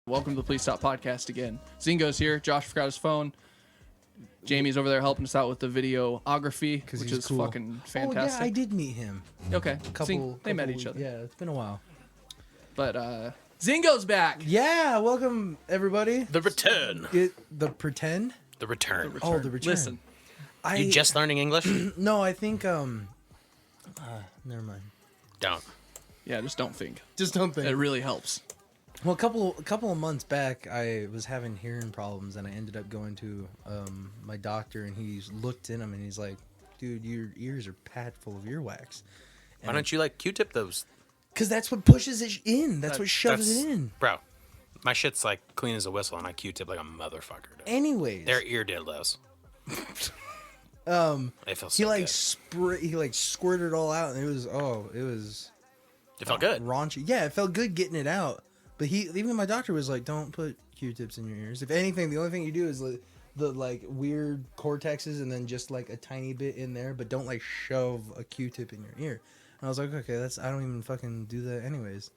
Welcome to the Please Stop podcast again. Zingo's here. Josh forgot his phone. Jamie's over there helping us out with the videography, which is cool. Fucking fantastic. Oh, yeah, I did meet him. Okay. They met each other. Yeah, it's been a while. But Zingo's back. Yeah, welcome, everybody. The return. The pretend? The return. Oh, the return. Listen. You just learning English? No, I think, never mind. Don't. Yeah, just don't think. Just don't think. It really helps. Well, a couple of months back, I was having hearing problems, and I ended up going to my doctor, and he looked in them, and he's like, dude, your ears are packed full of earwax. Why don't you, Q-tip those? Because that's what pushes it in. That's what shoves it in. Bro, my shit's, clean as a whistle, and I Q-tip like a motherfucker. Dude. Anyways. They're ear dildos. They feel so good. He squirted it all out, and it was It felt good. Raunchy. Yeah, it felt good getting it out. But even my doctor was like, don't put Q-tips in your ears. If anything, the only thing you do is the weird cortexes and then just a tiny bit in there, but don't shove a Q-tip in your ear. And I was like, okay, I don't even fucking do that anyways.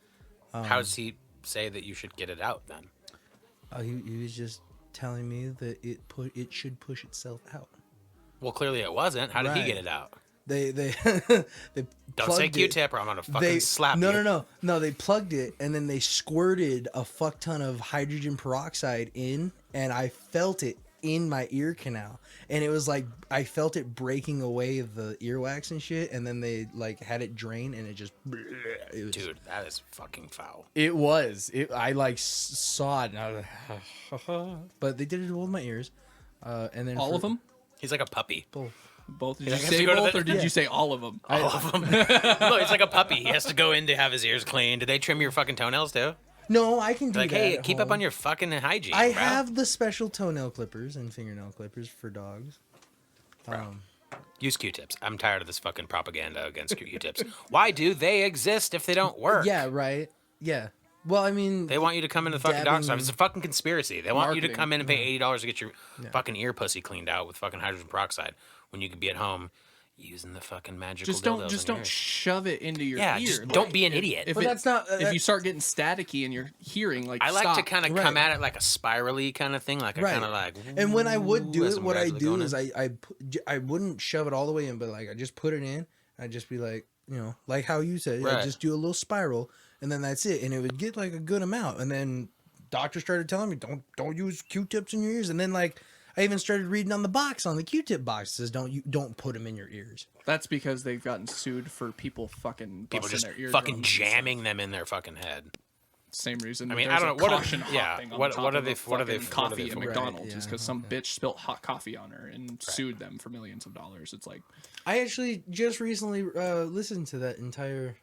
How does he say that you should get it out then? He was just telling me that it should push itself out. Well, clearly it wasn't. How did he get it out? They don't say Q-tip or I'm gonna fucking slap you. No. They plugged it and then they squirted a fuck ton of hydrogen peroxide in, and I felt it in my ear canal, and it was I felt it breaking away the earwax and shit, and then they had it drain, and it was, dude, that is fucking foul. It was. I saw it, and I was but they did it to both my ears, and then all of them. He's like a puppy. Both? Did you say both, or did you say all of them? All of them. Look, it's like a puppy. He has to go in to have his ears cleaned. Do they trim your fucking toenails too? No, I can do that. Hey, at keep home. up on your fucking hygiene. I bro. have the special toenail clippers and fingernail clippers for dogs. Use Q-tips. I'm tired of this fucking propaganda against Q-tips. Why do they exist if they don't work? Yeah, right. Yeah. Well, I mean, they want you to come into the fucking doctor's office. It's a fucking conspiracy. They want you to come in and pay $80 to get your fucking ear pussy cleaned out with fucking hydrogen peroxide when you could be at home using the fucking magical dildos. Just don't shove it into your ear. Yeah, just don't be an idiot. But that's not. If you start getting staticky in your hearing, I like to kind of come at it like a spirally kind of thing, kind of And when I would do it, what I do is I wouldn't shove it all the way in, but I just put it in. I'd just be like how you said, I just do a little spiral, and then that's it, and it would get a good amount, and then doctor started telling me don't use Q-tips in your ears, and then I even started reading on the box, on the Q-tip box, it says don't put them in your ears. That's because they've gotten sued for people busting their ears, fucking jamming them in their fucking head. Same reason. I mean, I don't know what are they coffee at McDonald's is because some bitch spilt hot coffee on her and sued them for millions of dollars. It's I actually just recently listened to that entire.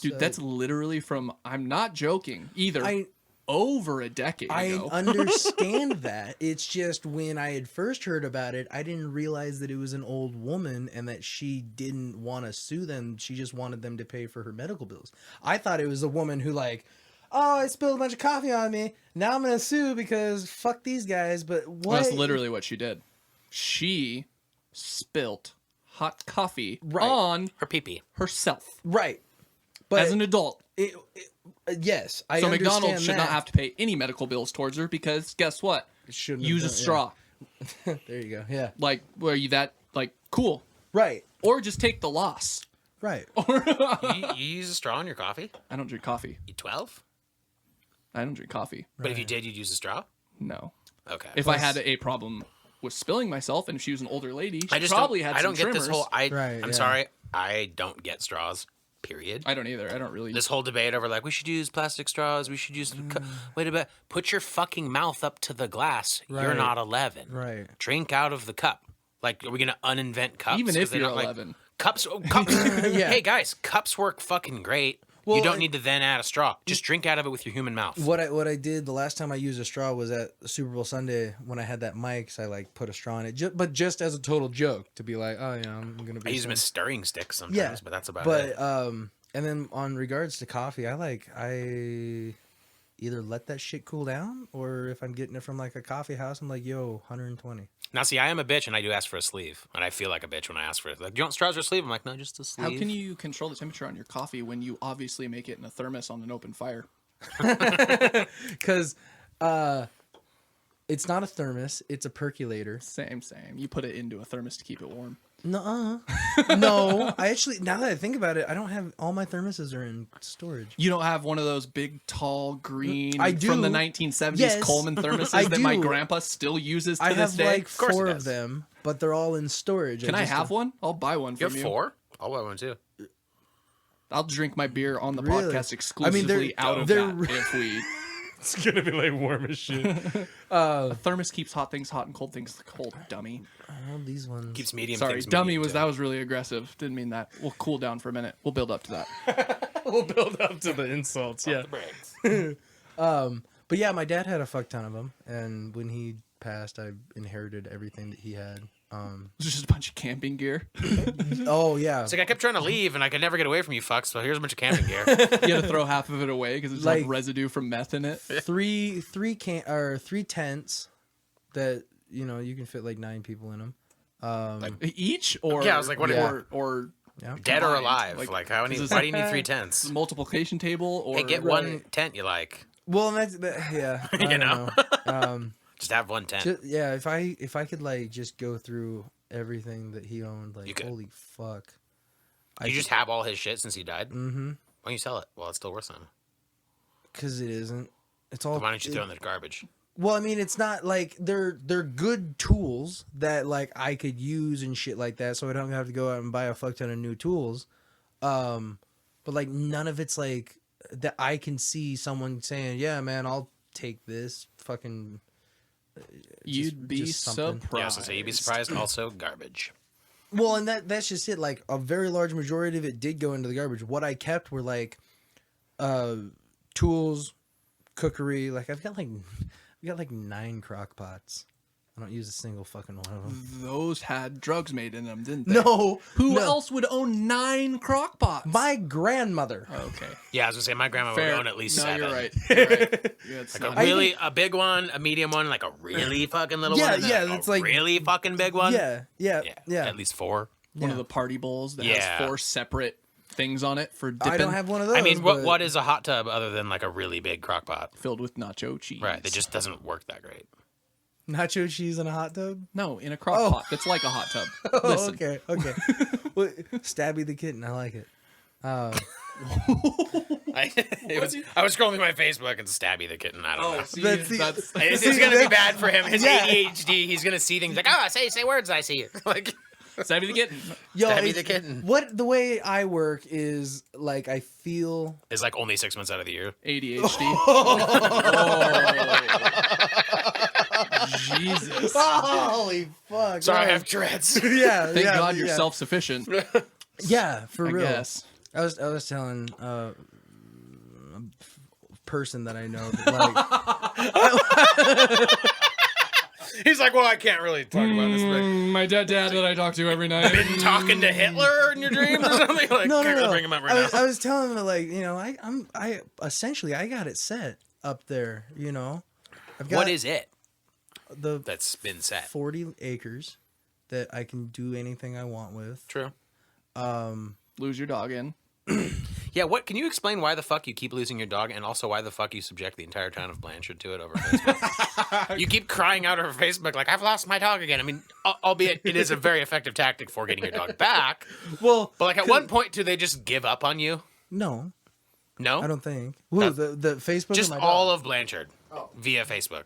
Dude, that's literally from. I'm not joking either. Over a decade ago. I understand that. It's just when I had first heard about it, I didn't realize that it was an old woman and that she didn't want to sue them. She just wanted them to pay for her medical bills. I thought it was a woman who I spilled a bunch of coffee on me. Now I'm going to sue because fuck these guys. But what? Well, that's literally what she did. She spilt hot coffee on her pee-pee herself. Right. But as an adult. Yes, I so understand McDonald's should that. not have to pay any medical bills towards her because guess what? Use a straw. Yeah. There you go. Yeah. Were you that cool? Right. Or just take the loss. Right. you use a straw in your coffee? I don't drink coffee. You 12? I don't drink coffee. But if you did, you'd use a straw? No. Okay. If I had a problem with spilling myself, and if she was an older lady, she I just probably don't, had some I don't get trimmers. this whole. I'm sorry. I don't get straws. Period. I don't either. I don't really. This whole debate over we should use plastic straws. We should use. Wait a bit. Put your fucking mouth up to the glass. Right. You're not 11. Right. Drink out of the cup. Are we gonna uninvent cups? Even if you're 11. Cups. Yeah. Hey guys, cups work fucking great. Well, you don't need to then add a straw. Just drink out of it with your human mouth. What I did the last time I used a straw was at Super Bowl Sunday when I had that mic. So I put a straw in it, but just as a total joke to be I'm gonna be. I use them as stirring sticks sometimes, but that's about it. And then on regards to coffee, I either let that shit cool down, or if I'm getting it from a coffee house, I'm 120. Now, see, I am a bitch, and I do ask for a sleeve, and I feel like a bitch when I ask for it. Do you want straws or a sleeve? I'm like, no, just a sleeve. How can you control the temperature on your coffee when you obviously make it in a thermos on an open fire? Because it's not a thermos, it's a percolator. Same. You put it into a thermos to keep it warm. No, I actually, now that I think about it, I don't have, all my thermoses are in storage. You don't have one of those big, tall, green, I do. from the 1970s Coleman thermoses that my grandpa still uses to this day? I have like 4 of them, but they're all in storage. Can I have one? I'll buy one from you. You have 4? I'll buy one too. I'll drink my beer on the Really? podcast exclusively out of that if we... It's gonna be like warm as shit. A thermos keeps hot things hot and cold things cold, dummy. Oh, these ones. Keeps medium. Sorry, things dummy medium, that was really aggressive. Didn't mean that. We'll cool down for a minute. We'll build up to that. We'll build up to the insults. Yeah. But yeah, my dad had a fuck ton of them, and when he passed, I inherited everything that he had. It's just a bunch of camping gear. Oh yeah. It's like I kept trying to leave, and I could never get away from you fucks. So here's a bunch of camping gear. You had to throw half of it away because it's like Like- residue from meth in it. three tents that you can fit like 9 people in them. Each or Yeah, I was like, what- or Yeah. Dead or combined. alive? Like how many? Why do you need 3 tents? multiplication table or Hey, get one tent you like. Well, yeah. I You don't know. Just have one tent. Yeah, if I could like just go through everything that he owned, You like could. holy fuck. You just have all his shit since he died. Mm-hmm. Why don't you sell it? Well, it's still worth something. Because it isn't. It's all. Then why don't you throw it in the garbage? Well, I mean, it's not like they're good tools that like I could use and shit like that, so I don't have to go out and buy a fuck ton of new tools. But like none of it's like that I can see someone saying, "Yeah, man, I'll take this fucking." You'd be just something. surprised. Yeah, so you'd be surprised. Also, garbage. Well, and that's just it. Like a very large majority of it did go into the garbage. What I kept were like tools, cookery. Like I've got like 9 crock pots. I don't use a single fucking one of them. Those had drugs made in them, didn't they? No. Who else would own 9 crock pots? My grandmother. Okay. Yeah, I was gonna say my grandma would own at least 7. You're right. You're right. Yeah, it's Like not- a big one, a medium one, like a really fucking little Yeah, one. and yeah, then it's a like- really fucking big one. Yeah. At least 4. one of the party bowls that Yeah. has 4 separate things on it for dipping. I don't have one of those. I mean, but- what is a hot tub other than like a really big crock pot? filled with nacho cheese. Right, it just doesn't work that great. nacho cheese in a hot tub? No, in a crock pot that's like a hot tub. Oh, Listen. okay. Well, Stabby the kitten. I like it. I was scrolling through my Facebook and Stabby the kitten. I don't know. See, That's the- that's It's gonna be bad for him. His Yeah. ADHD. He's gonna see things like, oh, say words. I see it. Like, Stabby the kitten. Yo, Stabby it's- the kitten. the way I work is like I feel. it's like only 6 months out of the year. ADHD. Oh. Jesus. Holy fuck! Sorry, I no. have Tourette's. Yeah. Thank yeah, God you're yeah. self-sufficient. Yeah, for I real. guess. I was telling a person that I know that, like He's like, well, I can't really talk about this. But My dad that I talk to every night. been talking to Hitler in your dreams or something? Like, no. bring him up right now. I was telling him that, like, I essentially I got it set up there. I've got What is it the that's been set? 40 acres that I can do anything I want with. True. Lose your dog in. Yeah, what can you explain why the fuck you keep losing your dog, and also why the fuck you subject the entire town of Blanchard to it over Facebook? You keep crying out over Facebook like, I've lost my dog again. I mean, albeit it is a very effective tactic for getting your dog back. Well, But like at one point, do they just give up on you? no, No? I don't think. Who, the Facebook? Just or my all dog? of Blanchard via Facebook.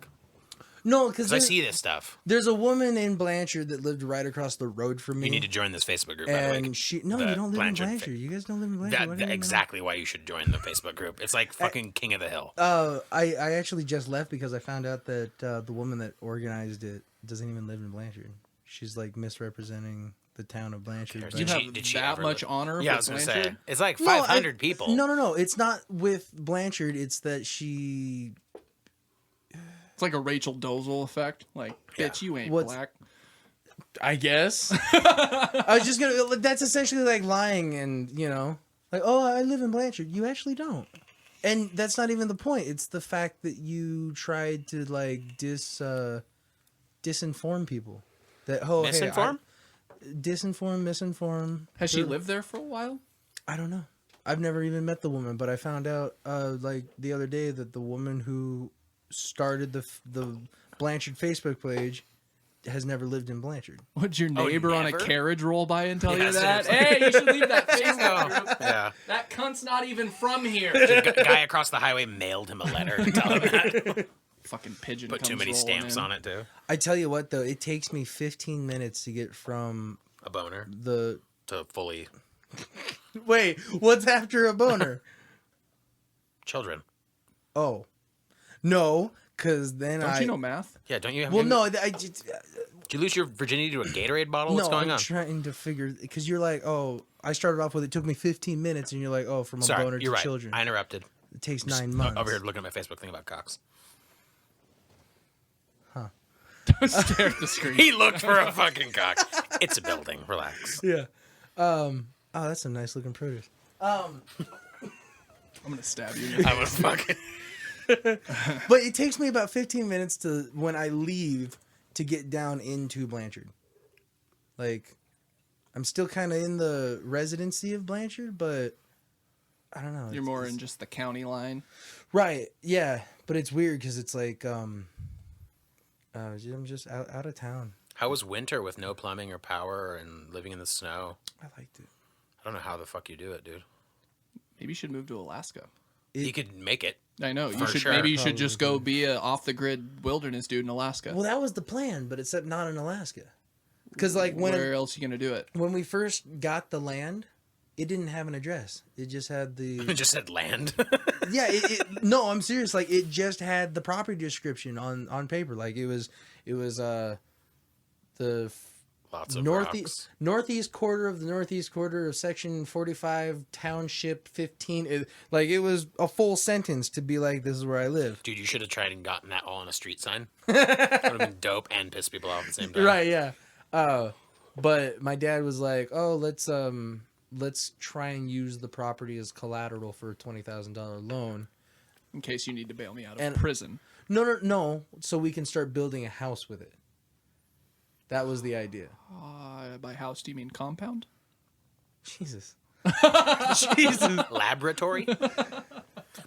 No, because Because I see this stuff. there's a woman in Blanchard that lived right across the road from me. You need to join this Facebook group, by the way. and she no, The you don't live Blanchard in Blanchard. You guys don't live in Blanchard. Why do you That's live in exactly why you should join the Facebook group. It's like fucking King of the Hill. I actually just left because I found out that the woman that organized it doesn't even live in Blanchard. She's like misrepresenting the town of Blanchard. cares? but- You Did have she- did she that ever much live- honor Yeah, I with was going to say. Blanchard? It's like No, 500 people. No. It's not with Blanchard. It's that she. It's like a Rachel Dolezal effect. Like, bitch, you ain't What's- black. I guess. I was just gonna. That's essentially like lying, and like, oh, I live in Blanchard. You actually don't, and that's not even the point. It's the fact that you tried to like disinform people. That Misinform? misinform. Has she They're- lived there for a while? I don't know. I've never even met the woman, but I found out like the other day that the woman who started the Blanchard Facebook page has never lived in Blanchard. Would your neighbor on a never? carriage roll by and tell you that? seriously. Hey, you should leave that Facebook group. Yeah. That cunt's not even from here. The guy across the highway mailed him a letter to tell him that. Fucking pigeon. Put too comes many rolling stamps in. on it, too. I tell you what, though, it takes me 15 minutes to get from A boner the... to fully... Wait, what's after a boner? Children. Oh. No, because then Don't you know math? Yeah, don't you have... Well, no, I just... Did you lose your virginity to a Gatorade bottle? What's going I'm on? trying to figure... Because you're like, oh, I started off with it took me 15 minutes, and you're like, oh, from a Sorry, boner to you're right. children. I interrupted. It takes 9 months. Over here looking at my Facebook thing about cocks. Don't stare at the screen. He looked for a fucking cock. It's a building. Relax. Yeah. Oh, that's some nice looking produce. I'm gonna stab you. I was fucking... But it takes me about 15 minutes to when I leave to get down into Blanchard. Like, I'm still kind of in the residency of Blanchard, but I don't know. You're more in just the county line. Right. Yeah, but it's weird because it's like I'm just out of town. How was winter with no plumbing or power and living in the snow? I liked it. I don't know how the fuck you do it, dude. Maybe you should move to Alaska. You could make it. I know. You For should. sure. Maybe you should just go Probably. be a off the grid wilderness dude in Alaska. Well, that was the plan, but except not in Alaska. Because like where else are you gonna do it? when we first got the land, it didn't have an address. It just had the It just said land. yeah. No, I'm serious. Like it just had the property description on paper. Like it was the Lots of northeast quarter of the northeast quarter of section 45 township 15. It was a full sentence to be like, this is where I live. Dude, you should have tried and gotten that all on a street sign. Would have been dope and pissed people off at the same time. Right. Yeah. But my dad was like, oh, let's try and use the property as collateral for a $20,000 loan. In case you need to bail me out of prison. No. So we can start building a house with it. That was the idea. By house, do you mean compound? Jesus. Laboratory?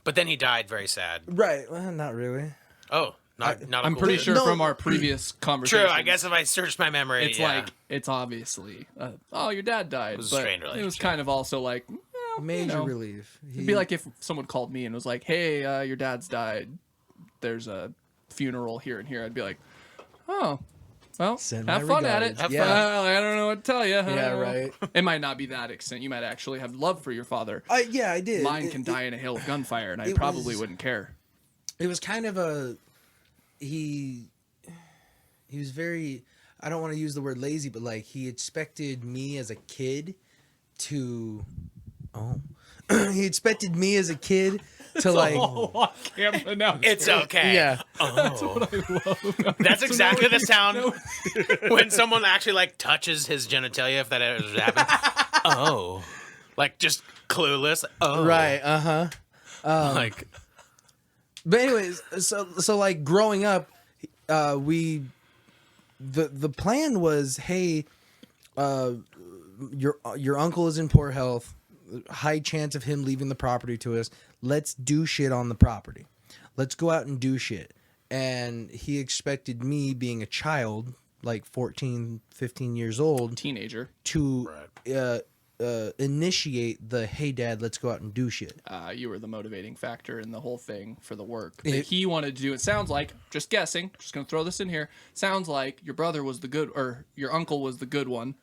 But then he died very sad. Right. Well, not really. Oh, not a I'm cool pretty dude. sure No. from our previous conversation. True, I guess if I searched my memory, It's yeah. like, it's obviously, oh, your dad died. was a but strained it was relationship. kind of also like, well, Major relief. It'd be like if someone called me and was like, hey, your dad's died. There's a funeral here and here. I'd be like, oh, well, Send have my fun at regards. it. Yeah. Well, I don't know what to tell you. Yeah, right. It might not be that extent. You might actually have love for your father. I did. Mine can die in a hail of gunfire, and I it probably was- wouldn't care. It was kind of a he was very, I don't want to use the word lazy, but like he expected me as a kid to he expected me as a kid to like on camera now. It's okay. yeah. Oh. That's exactly the sound when someone actually like touches his genitalia, if that ever happens. Oh. Like just clueless. Oh. Right, Like But anyways, so like growing up, the plan was, hey, your uncle is in poor health, high chance of him leaving the property to us. Let's do shit on the property. Let's go out and do shit. And he expected me, being a child, like 14, 15 years old, Teenager. to initiate the, hey, Dad, let's go out and do shit. You were the motivating factor in the whole thing for the work that he wanted to do. It sounds like, just guessing, just gonna throw this in here. Sounds like your brother was the good, or your uncle was the good one,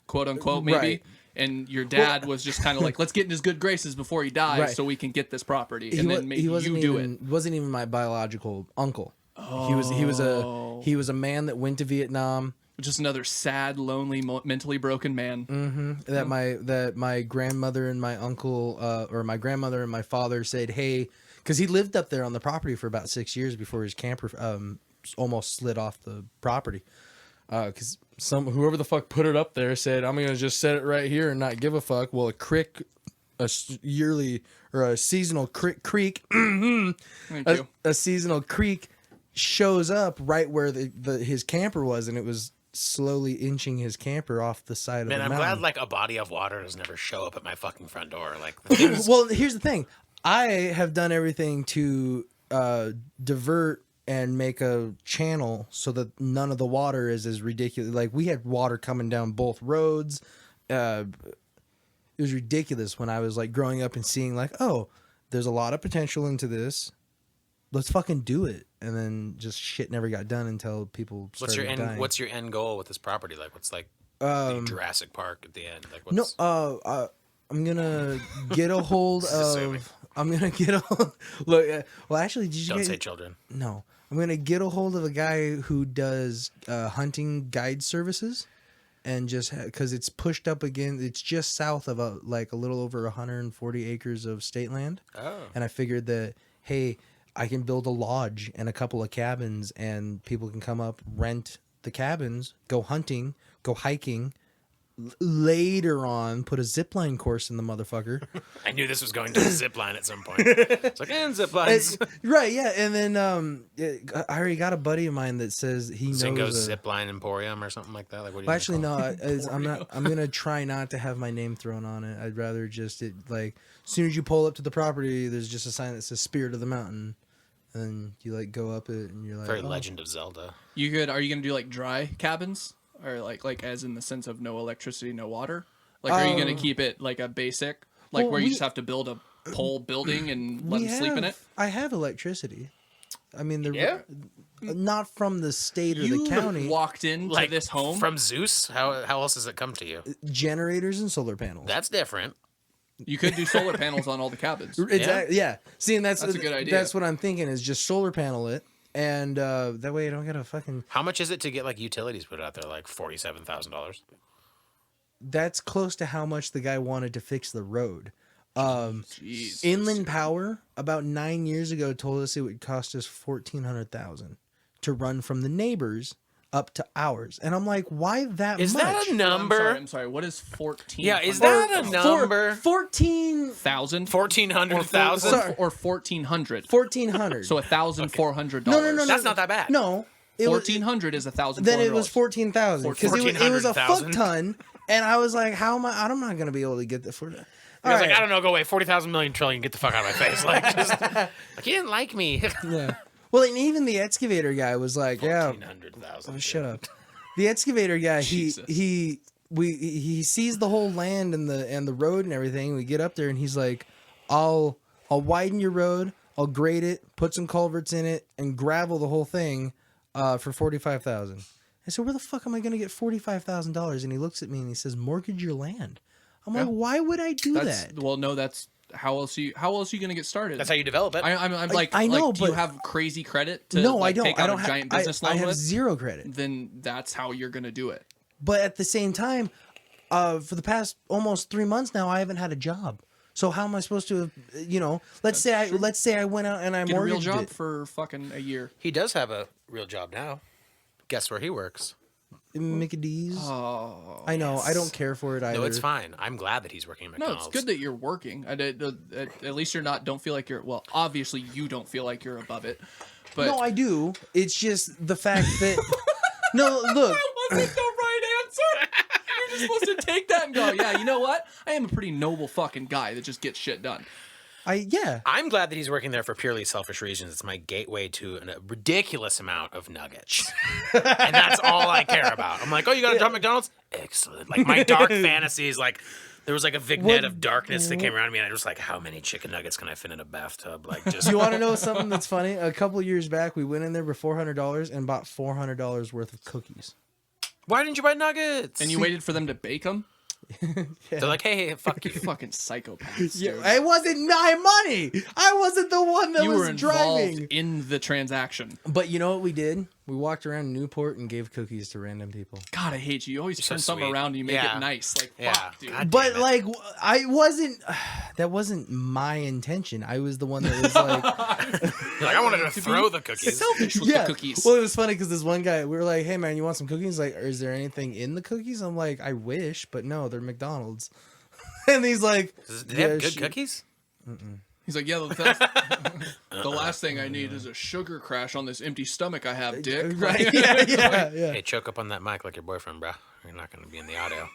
quote unquote, maybe. Right. And your dad was just kind of like, let's get in his good graces before he dies, Right. so we can get this property, and then maybe you do it. Wasn't even my biological uncle. He was a man that went to Vietnam. Just another sad, lonely, mentally broken man. That my grandmother and my uncle, or my grandmother and my father said, hey, because he lived up there on the property for about 6 years before his camper almost slid off the property. Because whoever the fuck put it up there said, I'm gonna just set it right here and not give a fuck. Well, a seasonal creek, Thank you. a seasonal creek shows up right where his camper was, and it was slowly inching his camper off the side of the mountain. Man, I'm glad like a body of water does never show up at my fucking front door. Like, well, here's the thing. I have done everything to divert and make a channel so that none of the water is as ridiculous. Like, we had water coming down both roads. It was ridiculous when I was like growing up and seeing like, oh, there's a lot of potential into this. Let's fucking do it. And then just shit never got done until people started dying. What's your end goal with this property? Like, what's like the Jurassic Park at the end? Like, what's... No, I'm gonna get a hold of. I'm gonna get a look. Well, actually, did you don't say children? No, I'm gonna get a hold of a guy who does hunting guide services, and just because it's pushed up again, it's just south of a little over 140 acres of state land. Oh, and I figured that hey, I can build a lodge and a couple of cabins, and people can come up, rent the cabins, go hunting, go hiking. Later on, put a zipline course in the motherfucker. I knew this was going to a zipline at some point. It's like, and ziplines. Right, yeah. And then I already got a buddy of mine that says he knows Zingo's Zipline Emporium or something like that. Like, what do you well, actually, no. I'm not. I'm gonna try not to have my name thrown on it. I'd rather just as soon as you pull up to the property, there's just a sign that says "Spirit of the Mountain," and then you like go up it, and you're like, very Legend of Zelda. Are you gonna do like dry cabins? Or like as in the sense of no electricity, no water? Like, are you going to keep it like a basic, where you just have to build a pole building and let them sleep in it? I have electricity. I mean, not from the state or you the county. Walked into this home from Zeus. How else does it come to you? Generators and solar panels. That's different. You could do solar panels on all the cabins. Exactly. Yeah. See, and that's a good idea. That's what I'm thinking is just solar panel it. And that way you don't get a fucking... How much is it to get like utilities put out there? Like $47,000? That's close to how much the guy wanted to fix the road. Inland Power, about 9 years ago, told us it would cost us $1,400,000 to run from the neighbors up to ours. And I'm like, why that much? Is that a number? I'm sorry. What is 14? Yeah, is that a number? 14,000? 1,400,000? Or 1,400. 1,400. So $1,400. No. That's not that bad. No. 1,400 is $1,400. Then it was 14,000 because it was a fuck ton. And I was like, how am I? I'm not gonna be able to get that for. I was like, I don't know, go away, 40,000 million trillion, get the fuck out of my face. Like, just, like you didn't like me. Yeah. Well, and even the excavator guy was like, yeah. 1,400,000. Oh, shut up. The excavator guy, he sees the whole land and the road and everything. We get up there and he's like, I'll widen your road, I'll grade it, put some culverts in it, and gravel the whole thing for $45,000. I said, where the fuck am I going to get $45,000? And he looks at me and he says, mortgage your land. I'm like, why would I do that? Well, no, that's how else are you going to get started? That's how you develop it. I'm like, I know, do you have crazy credit to I don't. take out a giant business loan I have with? zero credit. Then that's how you're going to do it. But at the same time, for the past almost 3 months now, I haven't had a job. So how am I supposed to, let's say I went out and I Get mortgaged a real job it. for fucking a year. He does have a real job now. Guess where he works? Mickey D's. Oh, I know. Yes. I don't care for it either. No, it's fine. I'm glad that he's working at McDonald's. No, it's good that you're working. At least you're not. Don't feel like you're. Well, obviously you don't feel like you're above it. But no, I do. It's just the fact that. No, look. That wasn't the right answer. You're just supposed to take that and go, yeah. You know what? I am a pretty noble fucking guy that just gets shit done. I'm glad that he's working there for purely selfish reasons. It's my gateway to a ridiculous amount of nuggets. And that's all I care about. I'm like, oh, you got a job at McDonald's? Excellent. Like, my dark fantasies, like, there was like a vignette of darkness that came around me, and I was like, how many chicken nuggets can I fit in a bathtub? Like, just. You want to know something that's funny? A couple of years back, we went in there for $400 and bought $400 worth of cookies. Why didn't you buy nuggets? And you waited for them to bake them? Yeah. They're like, hey, fuck you. Fucking psychopaths, dude. Yeah, it wasn't my money. I wasn't the one that you was were involved driving in the transaction. But you know what we did? We walked around Newport and gave cookies to random people. God, I hate you. You always turn something around and you make it nice. Like, fuck, dude. God but like, I wasn't. That wasn't my intention. I was the one that was like, like I wanted to throw the cookies. Selfish with the cookies. Well, it was funny because this one guy, we were like, "Hey man, you want some cookies?" Like, is there anything in the cookies? I'm like, I wish, but no, they're McDonald's. And he's like, "Do they have good cookies?" He's like, yeah, the last thing I need is a sugar crash on this empty stomach I have, dick. Right? Yeah. Hey, choke up on that mic like your boyfriend, bro. You're not going to be in the audio.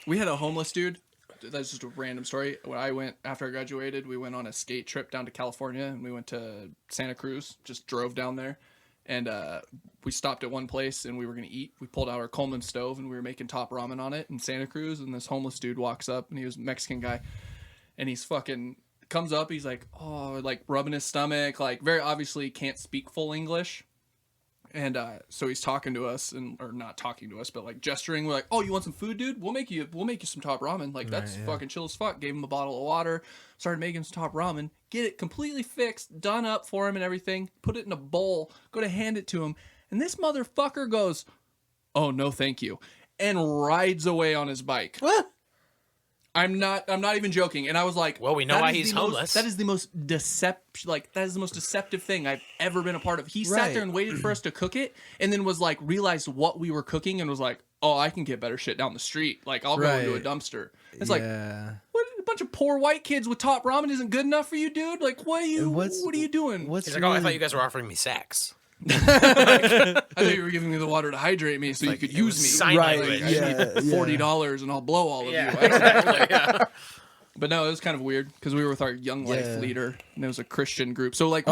We had a homeless dude. That's just a random story. When I went after I graduated, we went on a skate trip down to California, and we went to Santa Cruz. Just drove down there, and we stopped at one place, and we were gonna eat. We pulled out our Coleman stove, and we were making top ramen on it in Santa Cruz. And this homeless dude walks up, and he was a Mexican guy, and he's fucking comes up. He's like, oh, like rubbing his stomach, like very obviously can't speak full English. And so he's talking to us, or not talking to us, but like gesturing. We're like, "Oh, you want some food, dude? We'll make you some top ramen. Like that's fucking chill as fuck." Gave him a bottle of water, started making some top ramen. Get it completely fixed, done up for him and everything. Put it in a bowl. Go to hand it to him, and this motherfucker goes, "Oh no, thank you," and rides away on his bike. What? I'm not even joking. And I was like, well, we know why he's homeless. That is the most deceptive thing I've ever been a part of. He sat there and waited for us to cook it, and then was like, realized what we were cooking, and was like, oh, I can get better shit down the street. Like, I'll go into a dumpster. It's like, what? A bunch of poor white kids with top ramen isn't good enough for you, dude? Like, what are you doing? He's like, oh, I thought you guys were offering me sex. I thought you were giving me the water to hydrate me so you could use me. Sign language. I need $40 and I'll blow all of you. Exactly. But no, it was kind of weird because we were with our Young Life leader, and it was a Christian group. So like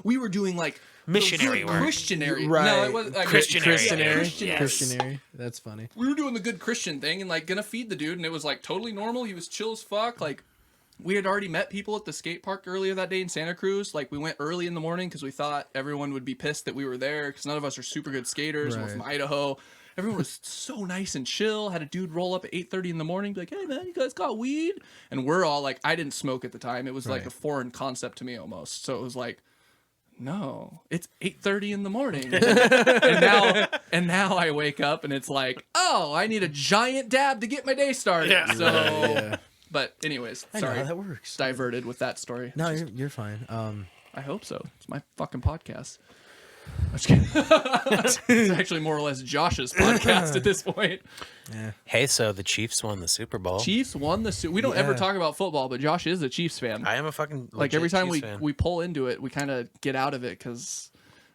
we were doing like missionary work. Christianary. Right. No, it was Christianary. That's funny. We were doing the good Christian thing and like gonna feed the dude, and it was like totally normal. He was chill as fuck. Like, we had already met people at the skate park earlier that day in Santa Cruz. Like, we went early in the morning because we thought everyone would be pissed that we were there because none of us are super good skaters. We're from Idaho. Everyone was so nice and chill. Had a dude roll up at 8:30 in the morning, be like, "Hey man, you guys got weed?" And we're all like, I didn't smoke at the time. It was like a foreign concept to me almost. So it was like, no, it's 8:30 in the morning. and now I wake up and it's like, oh, I need a giant dab to get my day started. Yeah. So. But anyways, sorry, that works. Diverted with that story. No, you're fine. I hope so. It's my fucking podcast. I'm just kidding. It's actually more or less Josh's podcast at this point. Yeah. Hey, so the Chiefs won the Super Bowl. Chiefs won the Super Bowl. We don't ever talk about football, but Josh is a Chiefs fan. I am a fucking like every time Chiefs we pull into it, we kind of get out of it because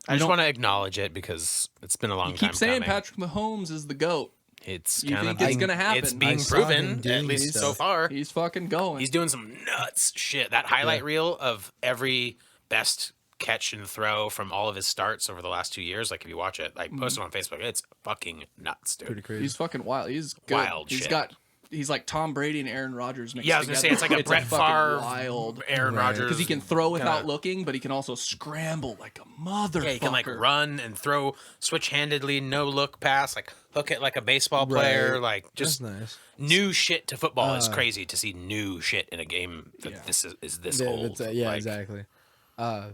I just want to acknowledge it because it's been a long time. Keep saying coming. Patrick Mahomes is the GOAT. It's you think it's gonna happen? It's being proven, at least so far. He's fucking going. He's doing some nuts shit. That highlight reel of every best catch and throw from all of his starts over the last 2 years. Like, if you watch it, like, post it on Facebook. It's fucking nuts, dude. Pretty crazy. He's fucking wild. He's good. Wild shit. He's like Tom Brady and Aaron Rodgers mixed I was gonna say it's like a Brett Favre, wild Aaron Rodgers, because he can throw without looking, but he can also scramble like a motherfucker. Yeah, he can like run and throw switch-handedly, no look pass, like hook it like a baseball player, like just nice. New shit to football is crazy to see new shit in a game that this is this old. Exactly. I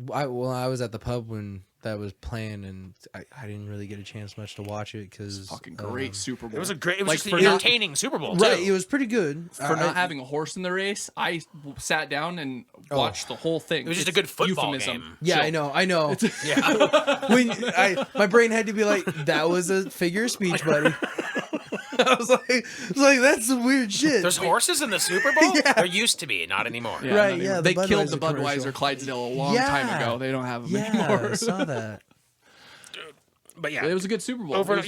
was at the pub when that was playing, and I didn't really get a chance much to watch it because fucking great Super Bowl. It was just an entertaining Super Bowl, too. Right? It was pretty good for not having a horse in the race. I sat down and watched the whole thing. It was just a good football game. Yeah, so, I know. Yeah, my brain had to be like, that was a figure of speech, buddy. I was like, that's some weird shit. There's horses in the Super Bowl? Yeah. There used to be, not anymore. Yeah, right, yeah. They killed the Budweiser Clydesdale a long time ago. They don't have them anymore. I saw that. But yeah, it was a good Super Bowl. Great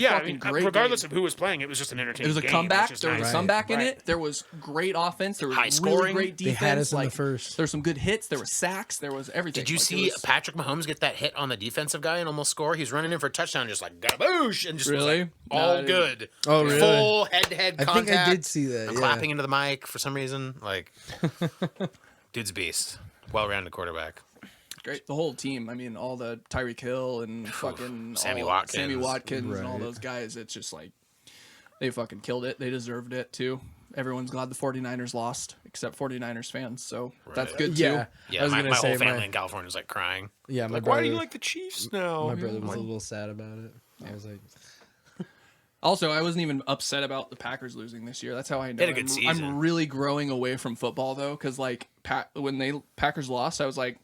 regardless game. of who was playing, it was just an entertaining game. It was a comeback. There was a comeback in it. There was great offense. There was high scoring. Really great defense. They had us in the first. There were some good hits. There were sacks. There was everything. Did you see Patrick Mahomes get that hit on the defensive guy and almost score? He's running in for a touchdown, just like gaboosh, and just really all good. Oh, really? Full head-to-head contact. I think I did see that. I'm clapping into the mic for some reason. Like, dude's a beast. Well-rounded quarterback. Great, the whole team. I mean, all the Tyreek Hill and fucking Sammy Watkins, and all those guys. It's just like they fucking killed it. They deserved it too. Everyone's glad the 49ers lost, except 49ers fans. So that's good too. Yeah, my whole family in California was like crying. Yeah, my like, brother. Why do you like the Chiefs now? My brother was a little sad about it. I was like. Also, I wasn't even upset about the Packers losing this year. That's how I know. I'm really growing away from football though, because like when Packers lost, I was like,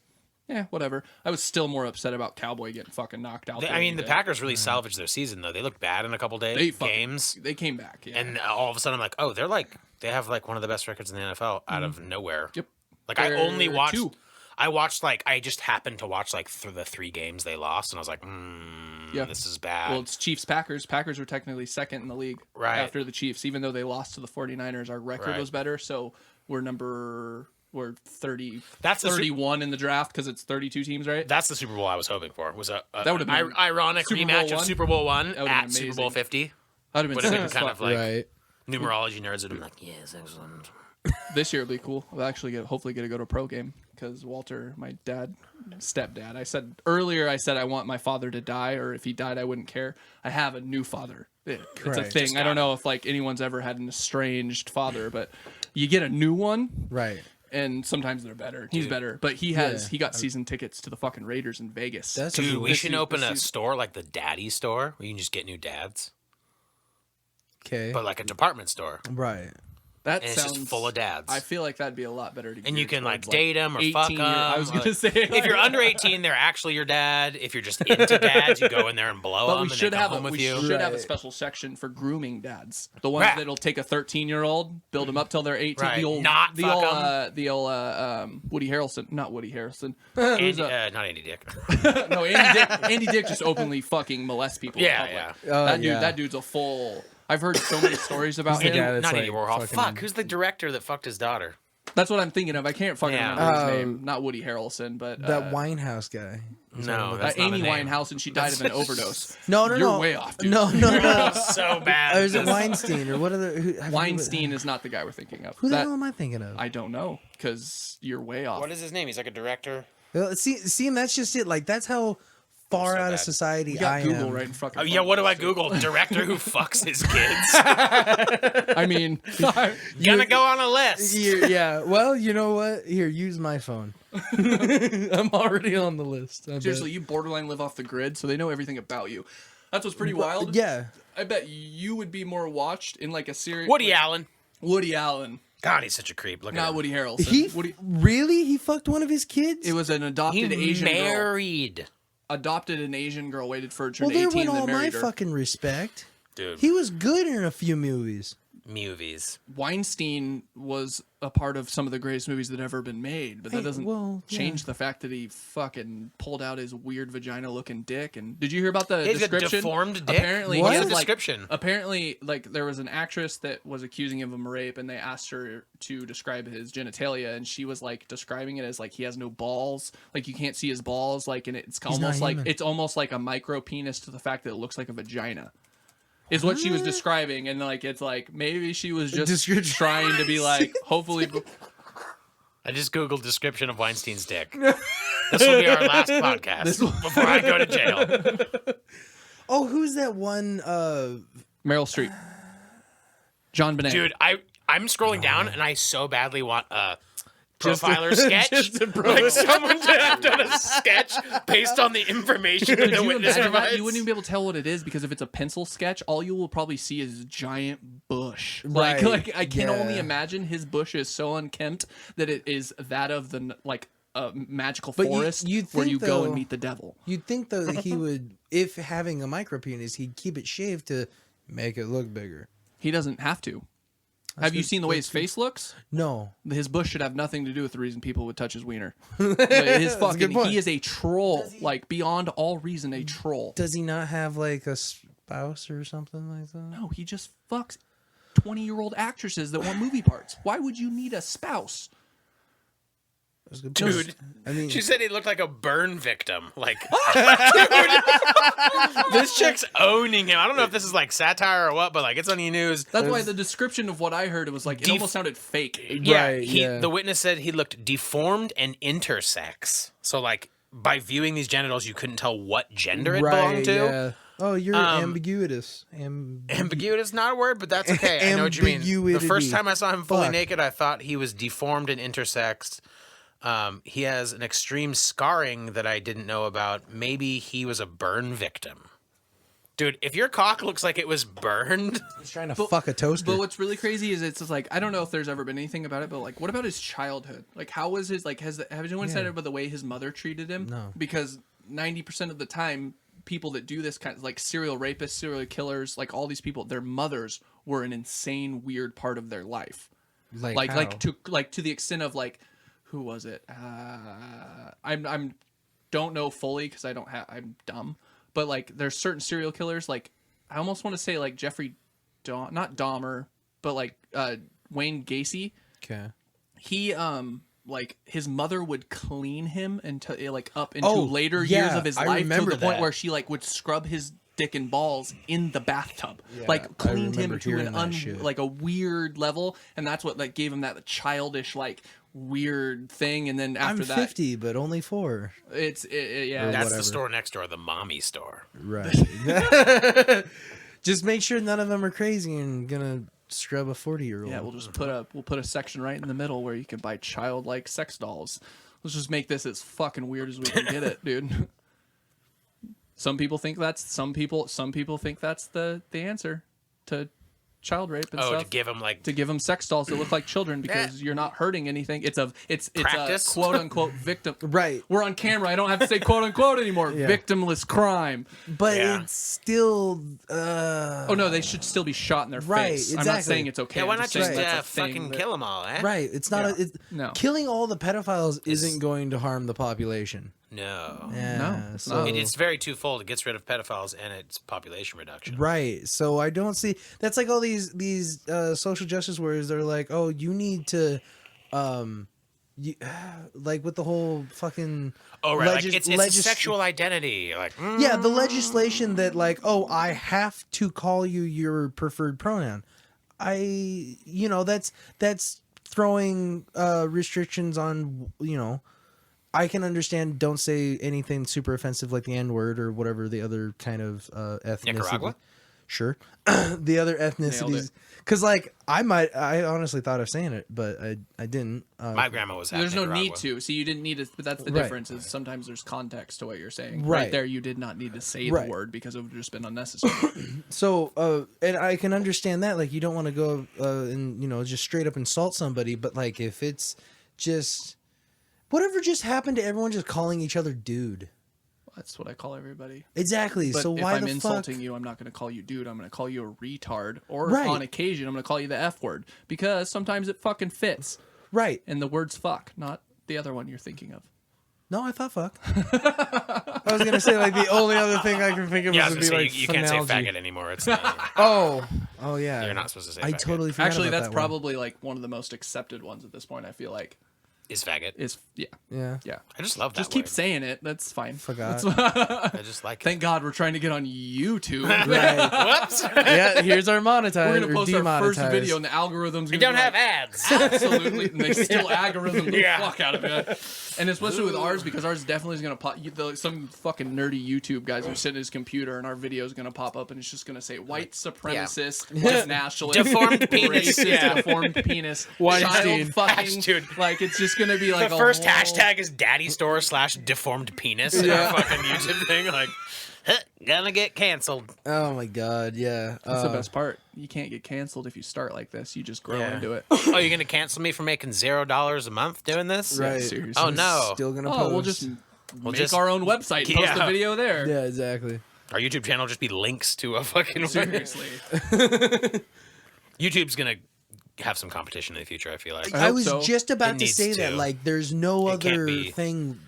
whatever. I was still more upset about Cowboy getting fucking knocked out. The Packers really salvaged their season though. They looked bad in a couple games. They came back, and all of a sudden I'm like, oh, they have like one of the best records in the NFL out of nowhere. Yep. Like I just happened to watch like through the 3 games they lost, and I was like, this is bad. Well, it's Chiefs-Packers. Packers were technically second in the league after the Chiefs, even though they lost to the 49ers. Our record was better, so we're 30. That's 31 in the draft because it's 32 teams, right? That's the Super Bowl I was hoping for. Was that would have been ironic rematch of Super Bowl 1 at Super Bowl 50? That would have been kind of like numerology nerds would have been like, yes, excellent. This year it'd be cool. I'll actually hopefully get to go to a pro game because Walter, my stepdad, I said I want my father to die, or if he died, I wouldn't care. I have a new father. It's a thing. I don't know if like anyone's ever had an estranged father, but you get a new one. Right. And sometimes they're better. He's better, but he got season tickets to the fucking Raiders in Vegas. We should open a store like the Daddy store where you can just get new dads. Okay. But like a department store. Right. It's just full of dads. I feel like that'd be a lot better to get. And you can like date them or fuck them. I was gonna say, if you're under 18, they're actually your dad. If you're just into dads, you go in there and blow them. We should have a special section for grooming dads. The ones that'll take a 13-year-old, build them up till they're 18. Right. The old Woody Harrelson, not Woody Harrelson. Not Andy Dick. No, Andy Dick just openly fucking molests people. Yeah. That dude's a full. I've heard so many stories about him. Not Andy Warhol. Fuck, who's the director that fucked his daughter? That's what I'm thinking of. I can't fucking remember his name. Not Woody Harrelson, but that Winehouse guy. No, that's Amy Winehouse, and she died of an overdose. No. You're way off, dude. No. So bad. Or is it Weinstein or what other? Weinstein is not the guy we're thinking of. Who the hell am I thinking of? I don't know because you're way off. What is his name? He's like a director. See, and that's just it. Like that's how far out of society I am. Google right in fucking. Oh yeah, what do I Google? Director who fucks his kids. I mean, gonna go on a list. Yeah. Well, you know what? Here, use my phone. I'm already on the list. Seriously, you borderline live off the grid, so they know everything about you. That's what's pretty wild. Yeah. I bet you would be more watched in like a series. Woody Allen. God, he's such a creep. Look not Woody Harrelson. Really? He fucked one of his kids? It was an adopted Asian married. Girl. Adopted an Asian girl, waited for her to turn 18, and married her. Well, there went all my fucking respect. Dude. He was good in a few movies. Weinstein was a part of some of the greatest movies that ever been made, but that doesn't change the fact that he fucking pulled out his weird vagina-looking dick. And did you hear about the description? A deformed dick? Apparently, what's the description? Apparently, like there was an actress that was accusing him of rape, and they asked her to describe his genitalia, and she was like describing it as like he has no balls, like you can't see his balls, like, and it's almost like a micro penis to the fact that it looks like a vagina. Is what she was describing, and like it's like maybe she was just trying to be like, hopefully. I just googled description of Weinstein's dick. This will be our last podcast before I go to jail. Oh, who's that one? Meryl Streep, John Bonet. Dude, I'm scrolling down, and I so badly want a profiler sketch. Like someone to have done a sketch based on the information in the witness provides. You wouldn't even be able to tell what it is because if it's a pencil sketch, all you will probably see is a giant bush. Right. Like I can only imagine his bush is so unkempt that it is that of the like a magical forest where you go and meet the devil. You'd think though that he would, if having a micro penis, he'd keep it shaved to make it look bigger. He doesn't have to. Have you seen the way his face looks? No. His bush should have nothing to do with the reason people would touch his wiener. He is a troll, like beyond all reason, a troll. Does he not have like a spouse or something like that? No, he just fucks 20-year-old actresses that want movie parts. Why would you need a spouse? Dude, I mean, she said he looked like a burn victim. Like, this chick's owning him. I don't know if this is like satire or what, but like it's on the news. That's why the description of what I heard, it was like it almost sounded fake. Yeah, the witness said he looked deformed and intersex. So like by viewing these genitals, you couldn't tell what gender it belonged to. Yeah. Oh, you're ambiguous. Ambiguous, not a word, but that's okay. I know what you mean. The first time I saw him fully naked, I thought he was deformed and intersexed. He has an extreme scarring that I didn't know about. Maybe he was a burn victim. Dude, if your cock looks like it was burned, He's trying to fuck a toaster. But what's really crazy is it's just like, I don't know if there's ever been anything about it, but like, what about his childhood? Like, how was his, like, have anyone said about the way his mother treated him? No. Because 90% of the time, people that do this kind of, like, serial rapists, serial killers, like all these people, their mothers were an insane, weird part of their life. Like how? to the extent of like, who was it? I'm don't know fully because I'm dumb. But like, there's certain serial killers. Like, I almost want to say like Jeffrey, not Dahmer, but like Wayne Gacy. Okay. He like his mother would clean him until like up into later years of his life to the point where she like would scrub his dick and balls in the bathtub, like cleaned him to an like a weird level, and that's what like gave him that childish like weird thing. And then after I'm that, 50, but only 4. That's the store next door, the mommy store. Right. Just make sure none of them are crazy and gonna scrub a 40-year-old. Yeah, we'll put a section right in the middle where you can buy childlike sex dolls. Let's just make this as fucking weird as we can get it, dude. Some people think that's some people think that's the answer to child rape and stuff. To give them sex dolls that look like children because you're not hurting anything. It's a quote unquote victim. Right. We're on camera. I don't have to say quote unquote anymore. Yeah. Victimless crime. But it's still. Oh no, they should still be shot in their face. Exactly. I'm not saying it's okay. Yeah, why not just fucking kill them all? Eh? Right. It's not. No. Killing all the pedophiles isn't going to harm the population. No. Yeah, no. So It's very twofold. It gets rid of pedophiles and it's population reduction. Right. So I don't see. That's like all these social justice warriors. They're like, oh, you need to, like with the whole fucking. Oh right, like it's a sexual identity. Like yeah, the legislation that like, oh, I have to call you your preferred pronoun. That's throwing restrictions on I can understand don't say anything super offensive like the N-word or whatever the other kind of ethnicity. Nicaragua? Sure. The other ethnicities. Because, like, I honestly thought of saying it, but I didn't. My grandma was half There's no Nicaragua. need to. See, you didn't need to, but that's the difference is sometimes there's context to what you're saying. Right there, you did not need to say the word because it would have just been unnecessary. So, and I can understand that. Like, you don't want to go and, just straight up insult somebody, but, like, if it's just... Whatever just happened to everyone just calling each other dude? That's what I call everybody. Exactly. But so why if I'm the insulting fuck? you, I'm not going to call you dude. I'm going to call you a retard. Or on occasion, I'm going to call you the F word. Because sometimes it fucking fits. Right. And the word's fuck, not the other one you're thinking of. No, I thought fuck. I was going to say, like, the only other thing I can think of would be, like, you can't say faggot anymore. It's Oh, yeah. You're not supposed to say I faggot. totally forgot Actually, about that's that probably, like, one of the most accepted ones at this point, I feel like. Is faggot. Yeah. Yeah. I just love that Just keep word. saying it. That's fine. Forgot. I just like it. Thank God we're trying to get on YouTube. Right. Whoops. Yeah, here's our monetized. We're going to post our first demonetized. video and the algorithm's We going to don't have ads. Absolutely. And they still algorithm the Yeah. fuck out of it. And especially with ours, because ours definitely is going to pop. Some fucking nerdy YouTube guys who sit in his computer and our video is going to pop up and it's just going to say white supremacist, white nationalist, Deformed penis. racist, deformed penis, Weinstein. child fucking. Dude. Like, it's just going to be like The a first whole... hashtag is daddy store / deformed penis in our fucking YouTube thing. Like, gonna get canceled. Oh my god, yeah. That's the best part. You can't get canceled if you start like this. You just grow into it. Oh, you're gonna cancel me for making $0 a month doing this? Right. Seriously. Oh no. Still gonna post. We'll just make our own website, post the video there. Yeah, exactly. Our YouTube channel will just be links to a fucking Seriously. YouTube's gonna have some competition in the future, I feel like. I was so. just about It to say needs that. to. Like, there's no It can't other be. thing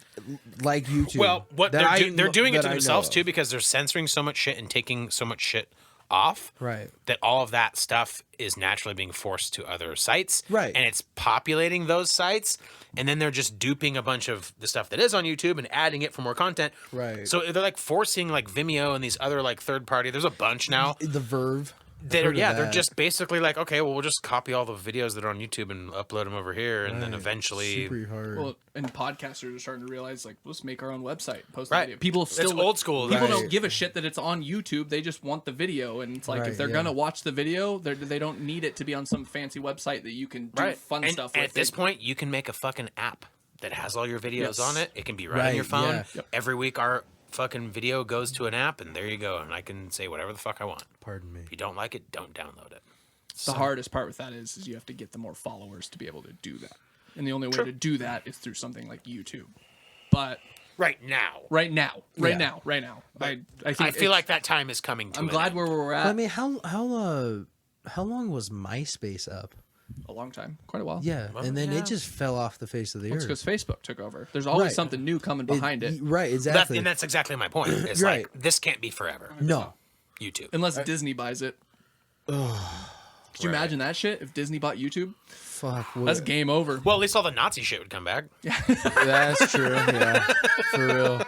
like YouTube. Well, what that they're doing it that to I know themselves of. too, because they're censoring so much shit and taking so much shit off. Right. That all of that stuff is naturally being forced to other sites. Right. And it's populating those sites. And then they're just duping a bunch of the stuff that is on YouTube and adding it for more content. Right. So they're like forcing like Vimeo and these other like third party. There's a bunch now. The Verve. They're just basically like, okay, well, we'll just copy all the videos that are on YouTube and upload them over here, and then eventually, super hard. Well, and podcasters are starting to realize, like, let's make our own website, post Right. the video. People still It's old school. People Right. don't give a shit that it's on YouTube. They just want the video, and it's like Right, if they're yeah. gonna watch the video, they don't need it to be on some fancy website that you can do fun and, stuff and with. at this point, you can make a fucking app that has all your videos Yes. on it. It can be right on Right, your phone. yeah. Yep. Every week, our fucking video goes to an app, and there you go, and I can say whatever the fuck I want. Pardon me. If you don't like it, don't download it. The hardest part with that is you have to get the more followers to be able to do that. And the only way to do that is through something like YouTube. But right now. I feel like that time is coming to I'm glad where we're at. I mean, how long was MySpace up? A long time. Quite a while. Yeah. And then it just fell off the face of the earth. It's because Facebook took over. There's always something new coming behind it. Right, exactly. And that's exactly my point. It's Right. like, this can't be forever. No. YouTube. Unless Disney buys it. Could you imagine that shit if Disney bought YouTube? Fuck. That's game over. Well, at least all the Nazi shit would come back. That's true. Yeah. For real.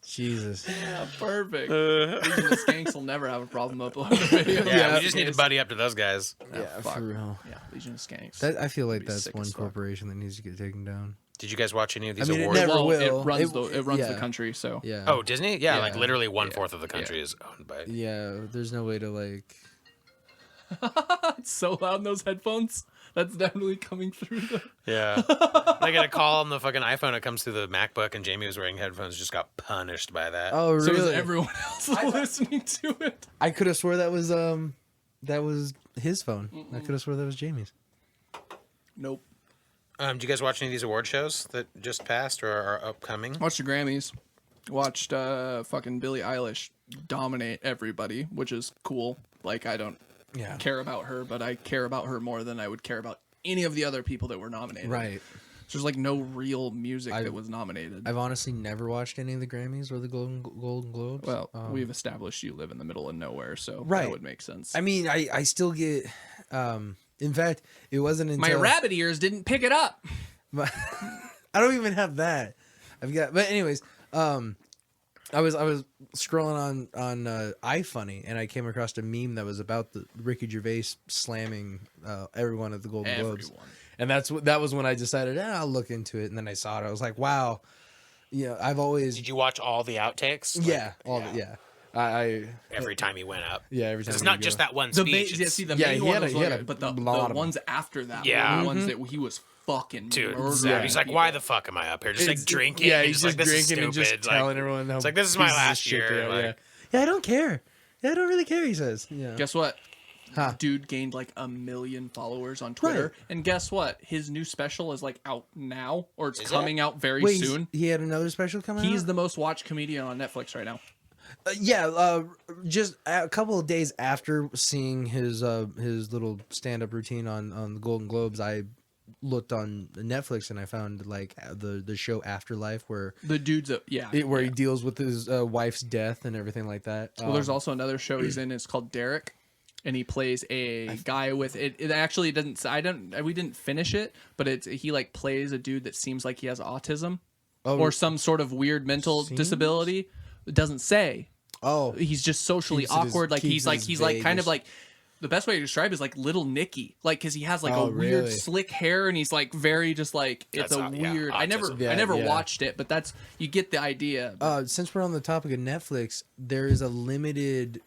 Jesus. Yeah, perfect. Legion of Skanks will never have a problem uploading videos. Yeah, we just need to buddy up to those guys. Yeah, for real. Yeah, Legion of Skanks. I feel like that's one corporation that needs to get taken down. Did you guys watch any of these I mean, awards? it never will. It runs the country, so. Yeah. Oh, Disney? Yeah, Yeah. like literally 1/4 of the country is owned by. Yeah, there's no way to like. It's so loud in those headphones. That's definitely coming through. Yeah. I get a call on the fucking iPhone. It comes through the MacBook, and Jamie was wearing headphones. Just got punished by that. Oh, really? So is everyone else listening to it? I could have swore that was his phone. I could have swore that was Jamie's. Nope. Do you guys watch any of these award shows that just passed or are upcoming? Watched the Grammys. Watched fucking Billie Eilish dominate everybody, which is cool. Like, I don't care about her, but I care about her more than I would care about any of the other people that were nominated. Right. So there's like no real music that was nominated. I've honestly never watched any of the Grammys or the Golden Globes. Well, we've established you live in the middle of nowhere, so Right. that would make sense. I mean, I still get. In fact, it wasn't until my rabbit ears didn't pick it up. I don't even have that. But anyways, I was scrolling on iFunny and I came across a meme that was about the Ricky Gervais slamming everyone at the Golden Globes, and that was when I decided I'll look into it, and then I saw it. I was like, wow, I've always. Did you watch all the outtakes? Yeah, I every time he went up. Yeah, every time. It's not just that one speech. The main one was one, but the ones after that were the ones that he was fucking murdering. He's like, why the fuck am I up here? Just like drinking. Yeah, and he's like, just this drinking and just telling everyone. It's like, this is my last year. Yeah, I don't care. Yeah, I don't really care. He says. Yeah. Guess what? Dude gained like 1 million followers on Twitter, Right. and guess what? His new special is like out now, or it's coming out very Wait, soon. He had another special coming out? He's the most watched comedian on Netflix right now. Just a couple of days after seeing his little stand-up routine on the Golden Globes, I looked on Netflix and I found like the show Afterlife, where The dude's he deals with his wife's death and everything like that. Well, there's also another show he's in. It's called Derek, and he plays a guy with it. It actually doesn't. We didn't finish it, but he like plays a dude that seems like he has autism or some sort of weird mental disability. It doesn't say. Oh, he's just socially awkward. He's like kind of like. The best way to describe it is like Little Nicky, like because he has like weird slick hair and he's like very just like it's weird. I never watched it, but you get the idea. Since we're on the topic of Netflix, there is a limited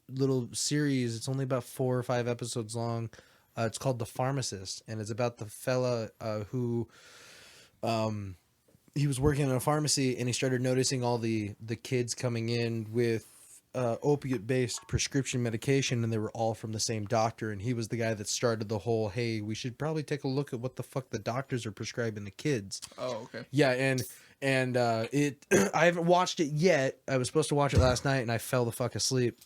little series. It's only about 4 or 5 episodes long. It's called The Pharmacist, and it's about the fella who he was working in a pharmacy and he started noticing all the kids coming in with opiate-based prescription medication, and they were all from the same doctor, and he was the guy that started the whole, hey, we should probably take a look at what the fuck the doctors are prescribing the kids. Oh, okay. Yeah, and it I haven't watched it yet. I was supposed to watch it last night and I fell the fuck asleep.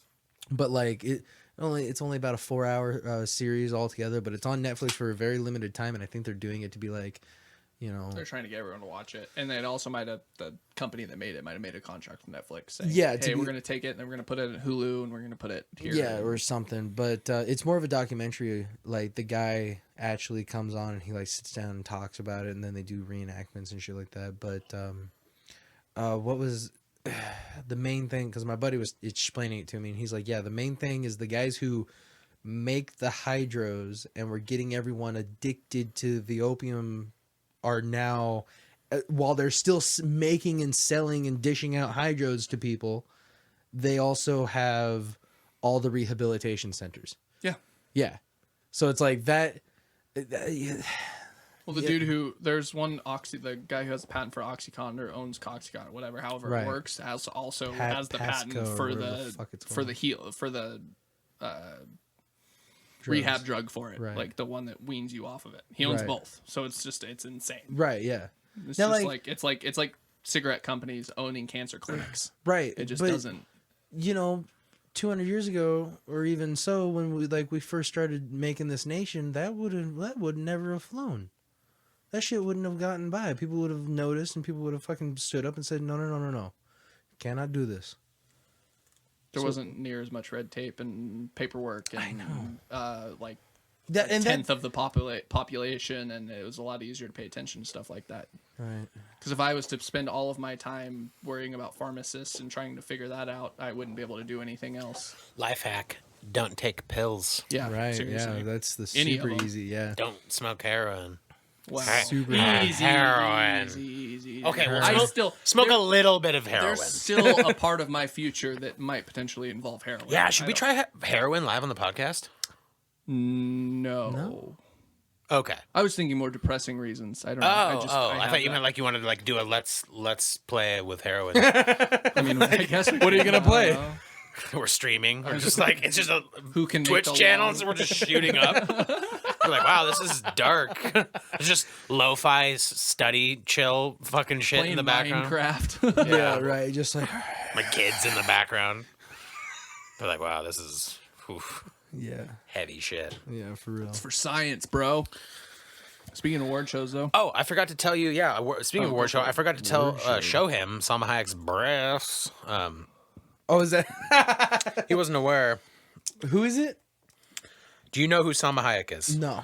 But like it's only about a 4-hour series altogether, but it's on Netflix for a very limited time, and I think they're doing it to be like, they're trying to get everyone to watch it, and then also the company that made it might have made a contract with Netflix saying, hey, we're going to take it and then we're going to put it in Hulu and we're going to put it here. Or something. But it's more of a documentary. Like the guy actually comes on and he like sits down and talks about it, and then they do reenactments and shit like that. But what was the main thing? Because my buddy was explaining it to me, and he's like, yeah, the main thing is the guys who make the hydros and were getting everyone addicted to the opium are now, while they're still making and selling and dishing out hydros to people, they also have all the rehabilitation centers. Yeah. So it's like that. Well, Well, the dude who there's one the guy who has the patent for OxyContin or owns OxyContin or whatever, however it works, has the patent for the rehab drug for it, like the one that weans you off of it. He owns both, so it's insane. Right? Yeah. It's now, just it's like cigarette companies owning cancer clinics. Right. It just doesn't. 200 years ago, or even so, when we first started making this nation, that would never have flown. That shit wouldn't have gotten by. People would have noticed, and people would have fucking stood up and said, no. Cannot do this. There wasn't near as much red tape and paperwork and I know. a tenth of the population, and it was a lot easier to pay attention to stuff like that. Right. Because if I was to spend all of my time worrying about pharmacists and trying to figure that out, I wouldn't be able to do anything else. Life hack. Don't take pills. Yeah. Right. Seriously. Yeah. That's the super easy. Yeah. Don't smoke heroin. Wow. Super easy, heroin. Easy. Okay, well, I still smoke a little bit of heroin. There's still a part of my future that might potentially involve heroin. Yeah, should we try heroin live on the podcast? No. Okay. I was thinking more depressing reasons. I don't know. I thought you meant like you wanted to do a let's play with heroin. I mean, I guess. What are you gonna play? We're streaming. We're just like it's just a who can Twitch channels. We're just shooting up. We're like, wow, this is dark. It's just lo-fi study, chill, fucking shit playing in the background. Minecraft. Yeah, right. Just like my kids in the background. They're like, wow, this is heavy shit. Yeah, for real. It's for science, bro. Speaking of award shows, though. Oh, I forgot to tell you. Yeah, speaking of award show, I forgot to show him Salma Hayek's breasts. Oh, is that? He wasn't aware. Who is it? Do you know who Salma Hayek is? No.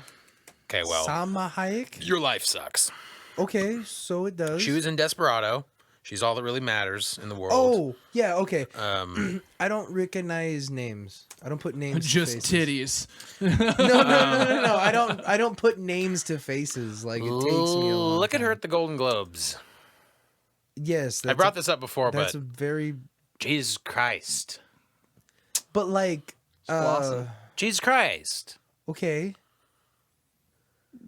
Okay, well. Salma Hayek? Your life sucks. Okay, so it does. She was in Desperado. She's all that really matters in the world. Oh, yeah, okay. I don't recognize names. I don't put names just to titties. No. I don't put names to faces. Like it takes me a long Look at time. her at the Golden Globes. Yes, I brought this up before, that's but a very Jesus Christ. But like Jesus Christ. Okay.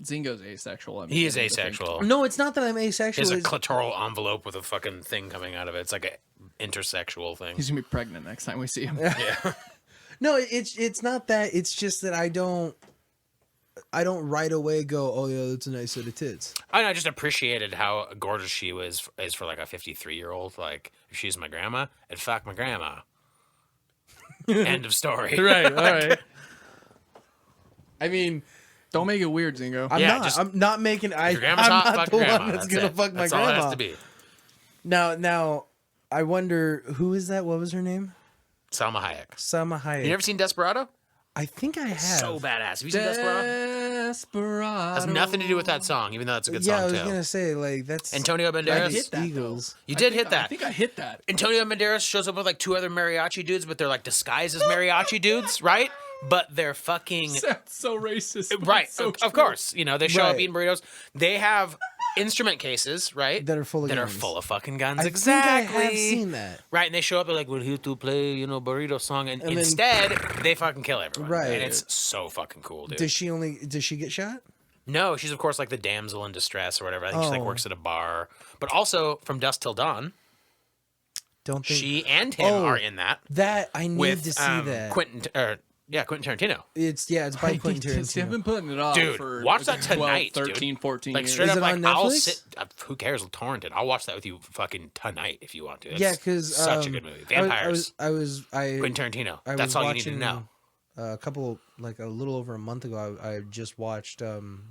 Zingo's asexual. He is asexual. No, it's not that I'm asexual. He has a clitoral envelope with a fucking thing coming out of it. It's like an intersexual thing. He's gonna be pregnant next time we see him. Yeah. No, it's not that. It's just that I don't right away go, oh yeah, that's a nice set of tits. I just appreciated how gorgeous she is for like a 53-year-old. Like, if she's my grandma, I'd fuck my grandma. End of story. Right. All right. I mean, don't make it weird, Zingo. I'm not making. Your grandma's I'm hot, not fuck the grandma. one that's That's gonna it. fuck my That's grandma. all it has to be. Now, I wonder who is that? What was her name? Salma Hayek. Salma Hayek. You never seen Desperado? I think I have. So badass. Have you seen Desperado? Desperado. Has nothing to do with that song, even though that's a good song Yeah, I was too. gonna say like that's Antonio I Banderas. hit that, Eagles. You did hit that. I think I hit that. Antonio Banderas shows up with like two other mariachi dudes, but they're like disguised as mariachi dudes, right? But they're fucking Sounds so racist. but right. it's so Of true. course, you know they show up Right. eating burritos. They have instrument cases, right? That are full of guns. fucking guns. I Exactly. think I have seen that. Right, and they show up. They're like, "We're here to play, burrito song," and And then- instead they fucking kill everyone. Right. and it's so fucking cool, dude. Does she get shot? No, she's of course like the damsel in distress or whatever. I think she like Oh. works at a bar, but also from Dusk Till Dawn. Don't think She and him Oh. are in that that I need with to see that. Quentin Tarantino. It's by Quentin I've Tarantino. been putting it off Dude, for watch that 12, tonight, 13, dude. 14 Like years. straight Is up, it like on I'll Netflix? sit. Who cares? Torrented. I'll watch that with you fucking tonight if you want to. It's Yeah, because such a good movie. Vampires. I was Quentin Tarantino. I That's was all you need to watching, know. a little over a month ago. I just watched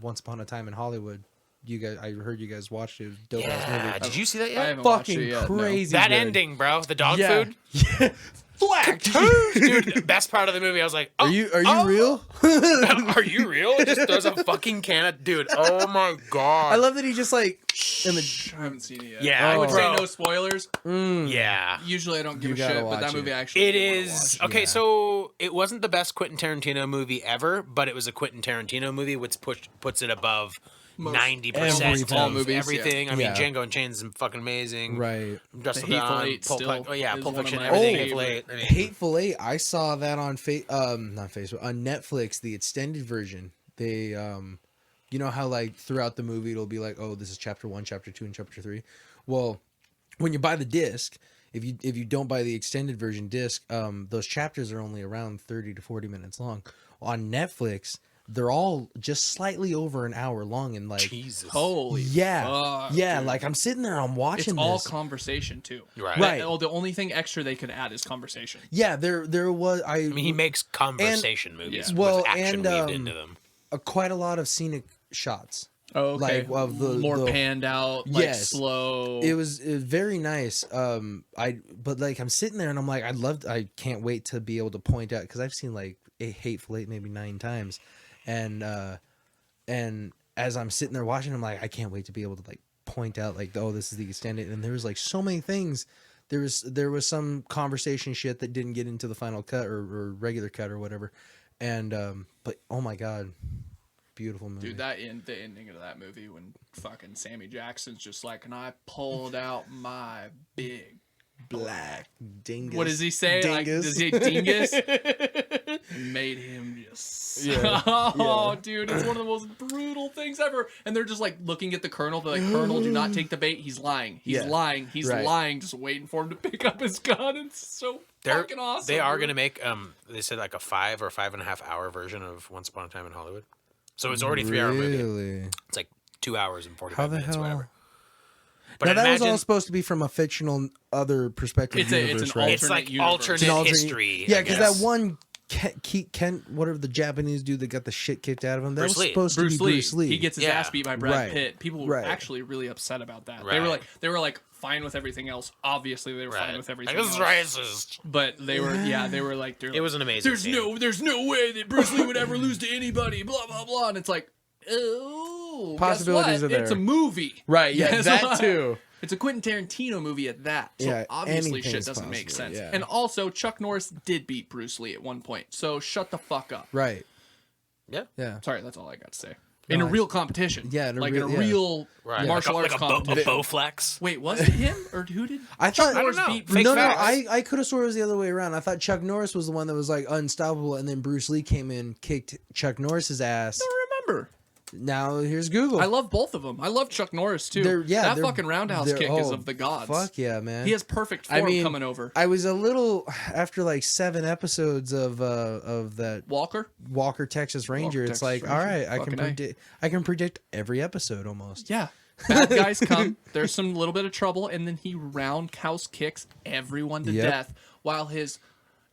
Once Upon a Time in Hollywood. I heard you guys watched it. It was a dope ass Yeah. movie. Did you see that I yet? haven't watched it Fucking yet, no. crazy. That good. ending, bro. The dog Yeah. food. Yeah. Black. Dude, best part of the movie. I was like, Are you real? Are you real? It just throws a fucking can of dude. Oh my god. I love that he just like in the I haven't seen it yet. Yeah, I would bro. say no spoilers. Yeah. Usually I don't give You a gotta shit, but watch that it. movie actually. It I wanna is watch. okay. Yeah. So it wasn't the best Quentin Tarantino movie ever, but it was a Quentin Tarantino movie, which puts it above 90% everything. of All movies, everything. yeah. I mean, Yeah. Django Unchained is fucking amazing. right. Just The Hateful Eight Pulp still Fiction. Oh yeah, is Pulp one of Fiction. my Everything. favorite. Hateful Eight. I mean, Hateful Eight. I saw that on not Facebook, on Netflix, the extended version. They You know how like throughout the movie it'll be like, oh, this is chapter 1, chapter 2, and chapter 3. Well, when you buy the disc, if you don't buy the extended version disc, those chapters are only around 30 to 40 minutes long. On Netflix, they're all just slightly over an hour long, and like Jesus, holy fuck, yeah. dude. Like I'm sitting there, I'm watching. It's all this. conversation too. right. The only thing extra they could add is conversation. Yeah, there was. I mean, he makes conversation movies well, with action and, weaved into them. Quite a lot of scenic shots. Oh, okay. Like of the more panned out, like yes. slow. It was very nice. But like I'm sitting there and I'm like, I can't wait to be able to point out, because I've seen like a Hateful Eight maybe 9 times, and as I'm sitting there watching, I'm like, I can't wait to be able to like point out like, oh, this is the extended. And there was like so many things. There was some conversation shit that didn't get into the final cut or regular cut or whatever, and but oh my god. Beautiful movie. Dude, the ending of that movie when fucking Sammy Jackson's just like, and I pulled out my big black dingus. What does he say? Dingus. Like, does he dingus? Made him just. Yeah. Oh, Yeah. dude, it's one of the most brutal things ever. And they're just like looking at the Colonel. They're like, Colonel, do not take the bait. He's lying. He's lying. He's lying. Just waiting for him to pick up his gun. It's so fucking awesome. They are going to make, they said like a 5 or 5.5 hour version of Once Upon a Time in Hollywood. So it's already 3 hour movie. It's like 2 hours and 45 minutes, hell? whatever. But now that was all supposed to be from a fictional other perspective universe, it's an right? It's like universe. alternate history. Yeah, because that one Kent, whatever the Japanese dude that got the shit kicked out of him, that was supposed to be Bruce Lee. He gets his ass beat by Brad Pitt. People were Right. actually really upset about that. Right. They were like fine with everything else. Obviously, they were fine with everything Like, this is else. racist. But they were like, It was an amazing scene. There's no way that Bruce Lee would ever lose to anybody. Blah blah blah. And it's like, oh, Possibilities are there. It's a movie, Right? Yeah, Guess that what? too. It's a Quentin Tarantino movie at that. So Yeah, obviously shit anything's doesn't make possible, sense. yeah. And also, Chuck Norris did beat Bruce Lee at one point. So shut the fuck up. Right. Yeah. Yeah. Sorry, that's all I got to say. In a real competition. Yeah, in a like real- in a real Right. martial arts like a competition. Bowflex. Wait, was it him or who did? I thought I don't know. beat Fake no, facts. I could have swore it was the other way around. I thought Chuck Norris was the one that was like unstoppable, and then Bruce Lee came in, kicked Chuck Norris's ass. I don't remember. Now here's Google. I love both of them. I love Chuck Norris too. That fucking roundhouse kick is of the gods. Fuck yeah, man. He has perfect form coming over. I was a little after like 7 episodes of that Walker, Texas Ranger. Walker, it's Texas like, Ranger. all right, Fucking I can predict every episode almost. Yeah. Bad guys come. There's some little bit of trouble, and then he roundhouse kicks everyone to death, while his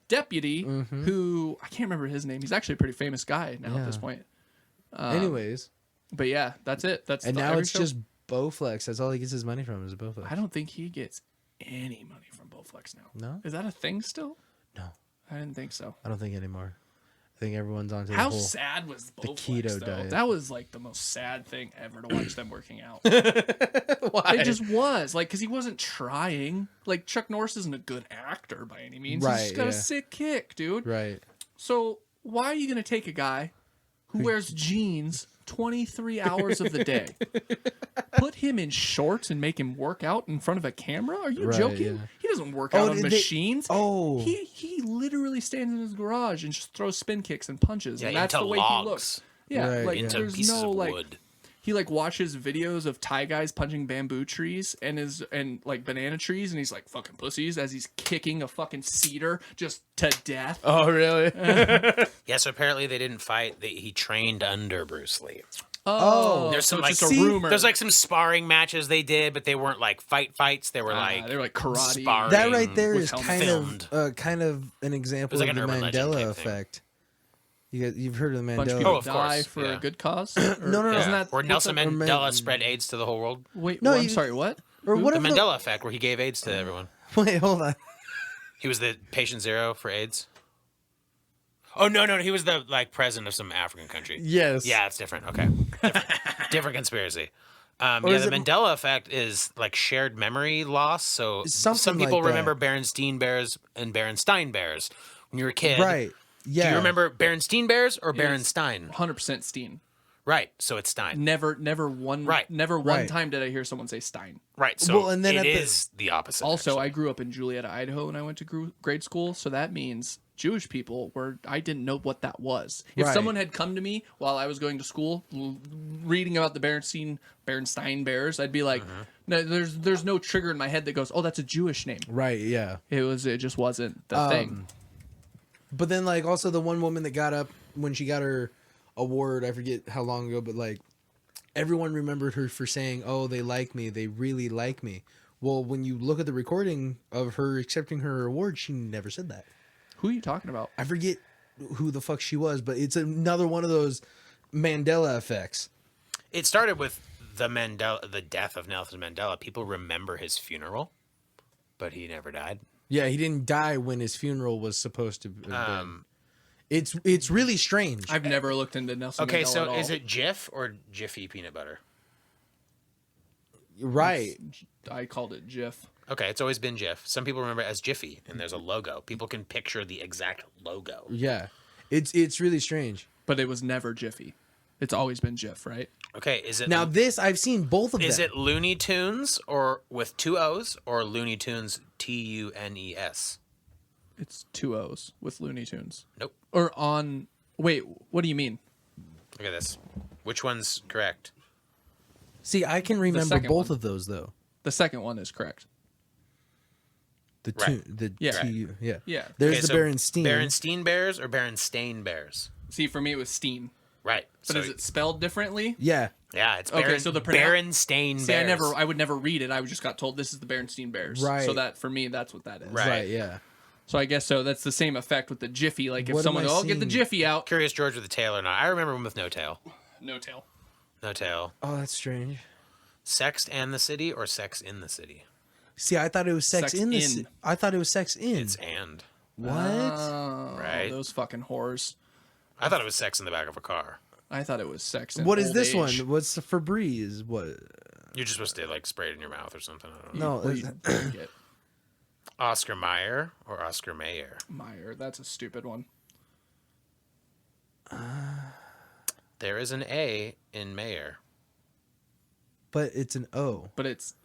deputy, who I can't remember his name, he's actually a pretty famous guy now at this point. Anyways, but yeah, that's it. now it's just Bowflex. That's all he gets his money from is Bowflex. I don't think he gets any money from Bowflex now. No? Is that a thing still? No, I didn't think so. I don't think anymore. I think everyone's on to the How whole sad was Bowflex, keto though? diet. That was like the most sad thing ever to watch them working out. Why? It just was like because he wasn't trying. Like Chuck Norris isn't a good actor by any means. He's just got a sick kick, dude. Right. So why are you gonna take a guy who wears jeans 23 hours of the day, put him in shorts and make him work out in front of a camera? Are you joking? Yeah. He doesn't work out on machines. Oh. He literally stands in his garage and just throws spin kicks and punches. Yeah, and that's into the way logs. he looks. Yeah, Right, like Into there's pieces no of like wood. he like watches videos of Thai guys punching bamboo trees and like banana trees, and he's like fucking pussies as he's kicking a fucking cedar just to death. Oh, really? Yeah, so apparently they didn't fight. He trained under Bruce Lee. Oh, There's so some it's like just a rumor. There's like some sparring matches they did, but they weren't like fights. They were like karate. sparring. That right there with is helmet. kind of an example like of an the urban legend Mandela type thing. effect. You've heard of the Bunch of Mandela? people of die course, for yeah. a good cause. No. Isn't that where Nelson or Mandela spread AIDS to the whole world? Wait, No, I'm sorry. What? Or The whatever. Mandela effect, where he gave AIDS to everyone. Wait, hold on. He was the patient zero for AIDS. Oh no, he was the like president of some African country. Yes. Yeah, it's different. Okay, different conspiracy. Yeah, is the it- Mandela effect is like shared memory loss. So Something some people like that. remember Berenstain Bears and Berenstain Bears when you were a kid. Right. Yeah. Do you remember Berenstain Bears or Berenstain? 100% Steen. Right. So it's Stein. Never one. Right. Never one Right. time did I hear someone say Stein. Right. So Well, and then it at the- is the opposite. Also, actually. I grew up in Julietta, Idaho, and I went to grade school, so that means Jewish people where I didn't know what that was. If someone had come to me while I was going to school reading about the Berenstain Bears, I'd be like, no, there's no trigger in my head that goes, oh, that's a Jewish name. Right, yeah. It just wasn't the thing. But then, like, also the one woman that got up when she got her award, I forget how long ago, but, like, everyone remembered her for saying, oh, they like me. They really like me. Well, when you look at the recording of her accepting her award, she never said that. Who are you talking about? I forget who the fuck she was, but it's another one of those Mandela effects. It started with the death of Nelson Mandela. People remember his funeral, but he never died. Yeah, he didn't die when his funeral was supposed to have been. It's really strange. I've never looked into Nelson Mandela Okay, at so all. is it Jif or Jiffy peanut butter? Right. I called it Jif. Okay, it's always been Jif. Some people remember it as Jiffy, and there's a logo. People can picture the exact logo. Yeah. It's really strange. But it was never Jiffy. It's always been Jif, right? Okay, is it Now this, I've seen both of them. Is it Looney Tunes or with 2 O's or Looney Tunes TUNES? It's 2 O's with Looney Tunes. Nope. Or on... Wait, what do you mean? Look at this. Which one's correct? See, I can remember second both one. of those, though. The second one is correct. The Right. two, the Yeah. T, yeah. Yeah. There's Okay, the so Berenstain. Berenstain Bears or Berenstain Bears? See, for me, it was Steen. Right. But is it spelled differently? Yeah. Yeah, it's Okay, so the Berenstain Bears. See, I would never read it. I just got told this is the Berenstain Bears. Right. So that, for me, that's what that is. Right. Yeah. So I guess so. That's the same effect with the Jiffy. Like if What someone, am I get the seeing? Jiffy out. Curious George with a tail or not? I remember one with no tail. No tail. No tail. Oh, that's strange. Sex and the City or Sex in the City? See, I thought it was sex, Sex in the. in. I thought it was sex in. It's and. What? Right. Those fucking whores. I thought it was sex in the back of a car. I thought it was sex. In What is old this age. one? What's the Febreze? What? You're just supposed to like spray it in your mouth or something. I don't know. No, What do you get? Oscar Mayer or Oscar Mayer? Meyer. That's a stupid one. There is an A in Mayer. but it's an O. But it's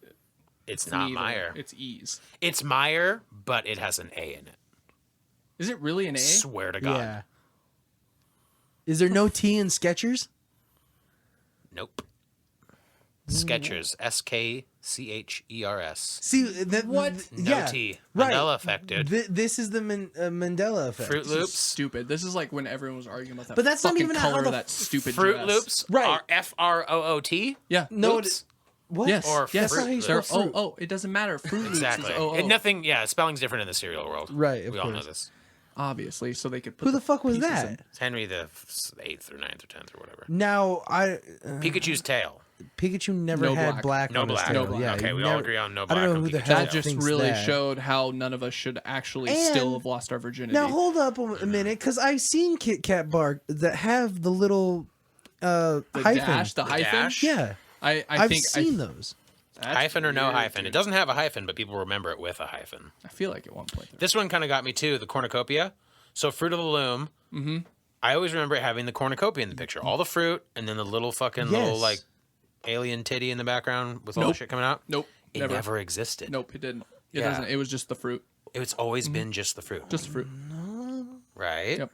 not neither. Meyer. It's E's. It's Meyer, but it has an A in it. Is it really an A? Swear to God. Yeah. Is there no T in Skechers? Nope. Skechers. SKCHERS. See that What? No Yeah, T. right. Mandela effect, dude. This is the Mandela effect. Fruit This is Loops. stupid. This is like when everyone was arguing about that. But that's not fucking even how color the of that stupid Fruit dress. Loops. Right. Are FROOT. Yeah. No, Loops? What? Yes. Or yes. Fruit That's how you They're- spell fruit. oh, it doesn't matter. Fruit Loops Exactly. is oh. And nothing. Yeah, spelling's different in the cereal world. Right, of We all know course. this. Obviously, so they could put Who the fuck was pieces that? in. It's Henry the 8th or 9th or 10th or whatever. Now Pikachu's tail. Pikachu never No had black. black. No on his black. tail. No black. Yeah, Okay, you we all never- agree on no I black don't know on who the Pikachu's hell That tail. just thinks really that. showed how none of us should actually And- still have lost our virginity. Now hold up a minute, because I've seen Kit Kat bar that have the little the hyphen. dash, the hyphen. dash? Yeah, I I've think seen those. that's Hyphen or no weird, hyphen. dude. It doesn't have a hyphen, but people remember it with a hyphen. I feel like at one point. This one kind of got me too, the cornucopia. So Fruit of the Loom. Mm-hmm. I always remember it having the cornucopia in the picture. All the fruit, and then the little fucking little Yes. like alien titty in the background with all the Nope. shit coming out. Nope. It never existed. Nope, it didn't. It Yeah. doesn't. It was just the fruit. It's always been just the fruit. Just fruit. Right? Yep.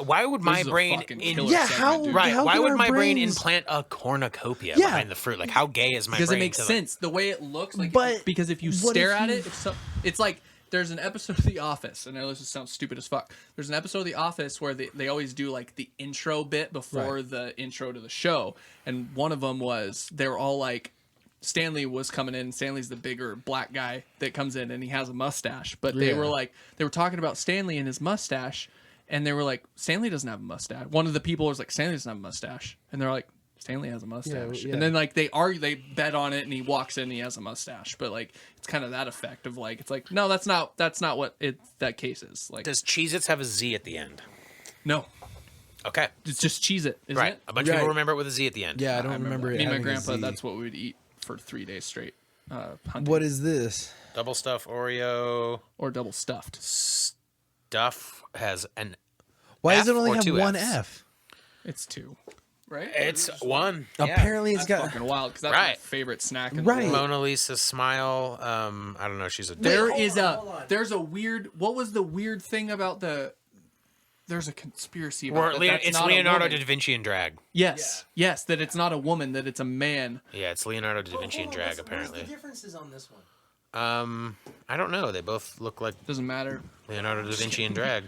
Why would my This is a brain fucking in killer Yeah, segment, how- dude. Right. How Why can would our my brain brains- implant a cornucopia Yeah. behind the fruit? Like, how gay is my Because brain? it makes to, like- sense the way it looks. Like, But because if you what stare if at you- it, it's like there's an episode of The Office, and I know this sounds stupid as fuck. There's an episode of The Office where they always do like the intro bit before Right. the intro to the show, and one of them was they were all like. Stanley was coming in. Stanley's the bigger black guy that comes in, and he has a mustache. But they Yeah. were talking about Stanley and his mustache, and they were like, Stanley doesn't have a mustache. One of the people was like, Stanley doesn't have a mustache, and they're like, Stanley has a mustache. yeah. And then like they bet on it, and he walks in, and he has a mustache. But like it's kind of that effect of like it's like no, that's not what that case is. Like Does Cheez-Its have a Z at the end? no, Okay. it's just cheese it, isn't Right. it? A bunch of Right. people remember it with a Z at the end. Yeah, I don't remember it. Me and my having a grandpa, Z. that's what we would eat for 3 days straight. Hunting. What is this? Double stuff Oreo or double stuffed? stuff has an Why F does it only or have two one Fs? F? It's 2. right? It's one. Apparently, it's That's got. fucking wild because that's Right. my favorite snack. In Right. The world. Mona Lisa smile. I don't know. She's a. There's a weird. What was the weird thing about the? There's a conspiracy about that. It's Leonardo da Vinci in drag. Yes, yes, that it's not a woman, that it's a man. Yeah, it's Leonardo da Vinci in drag. Apparently. What's the differences on this one? I don't know. They both look like Doesn't matter. Leonardo da Vinci in drag.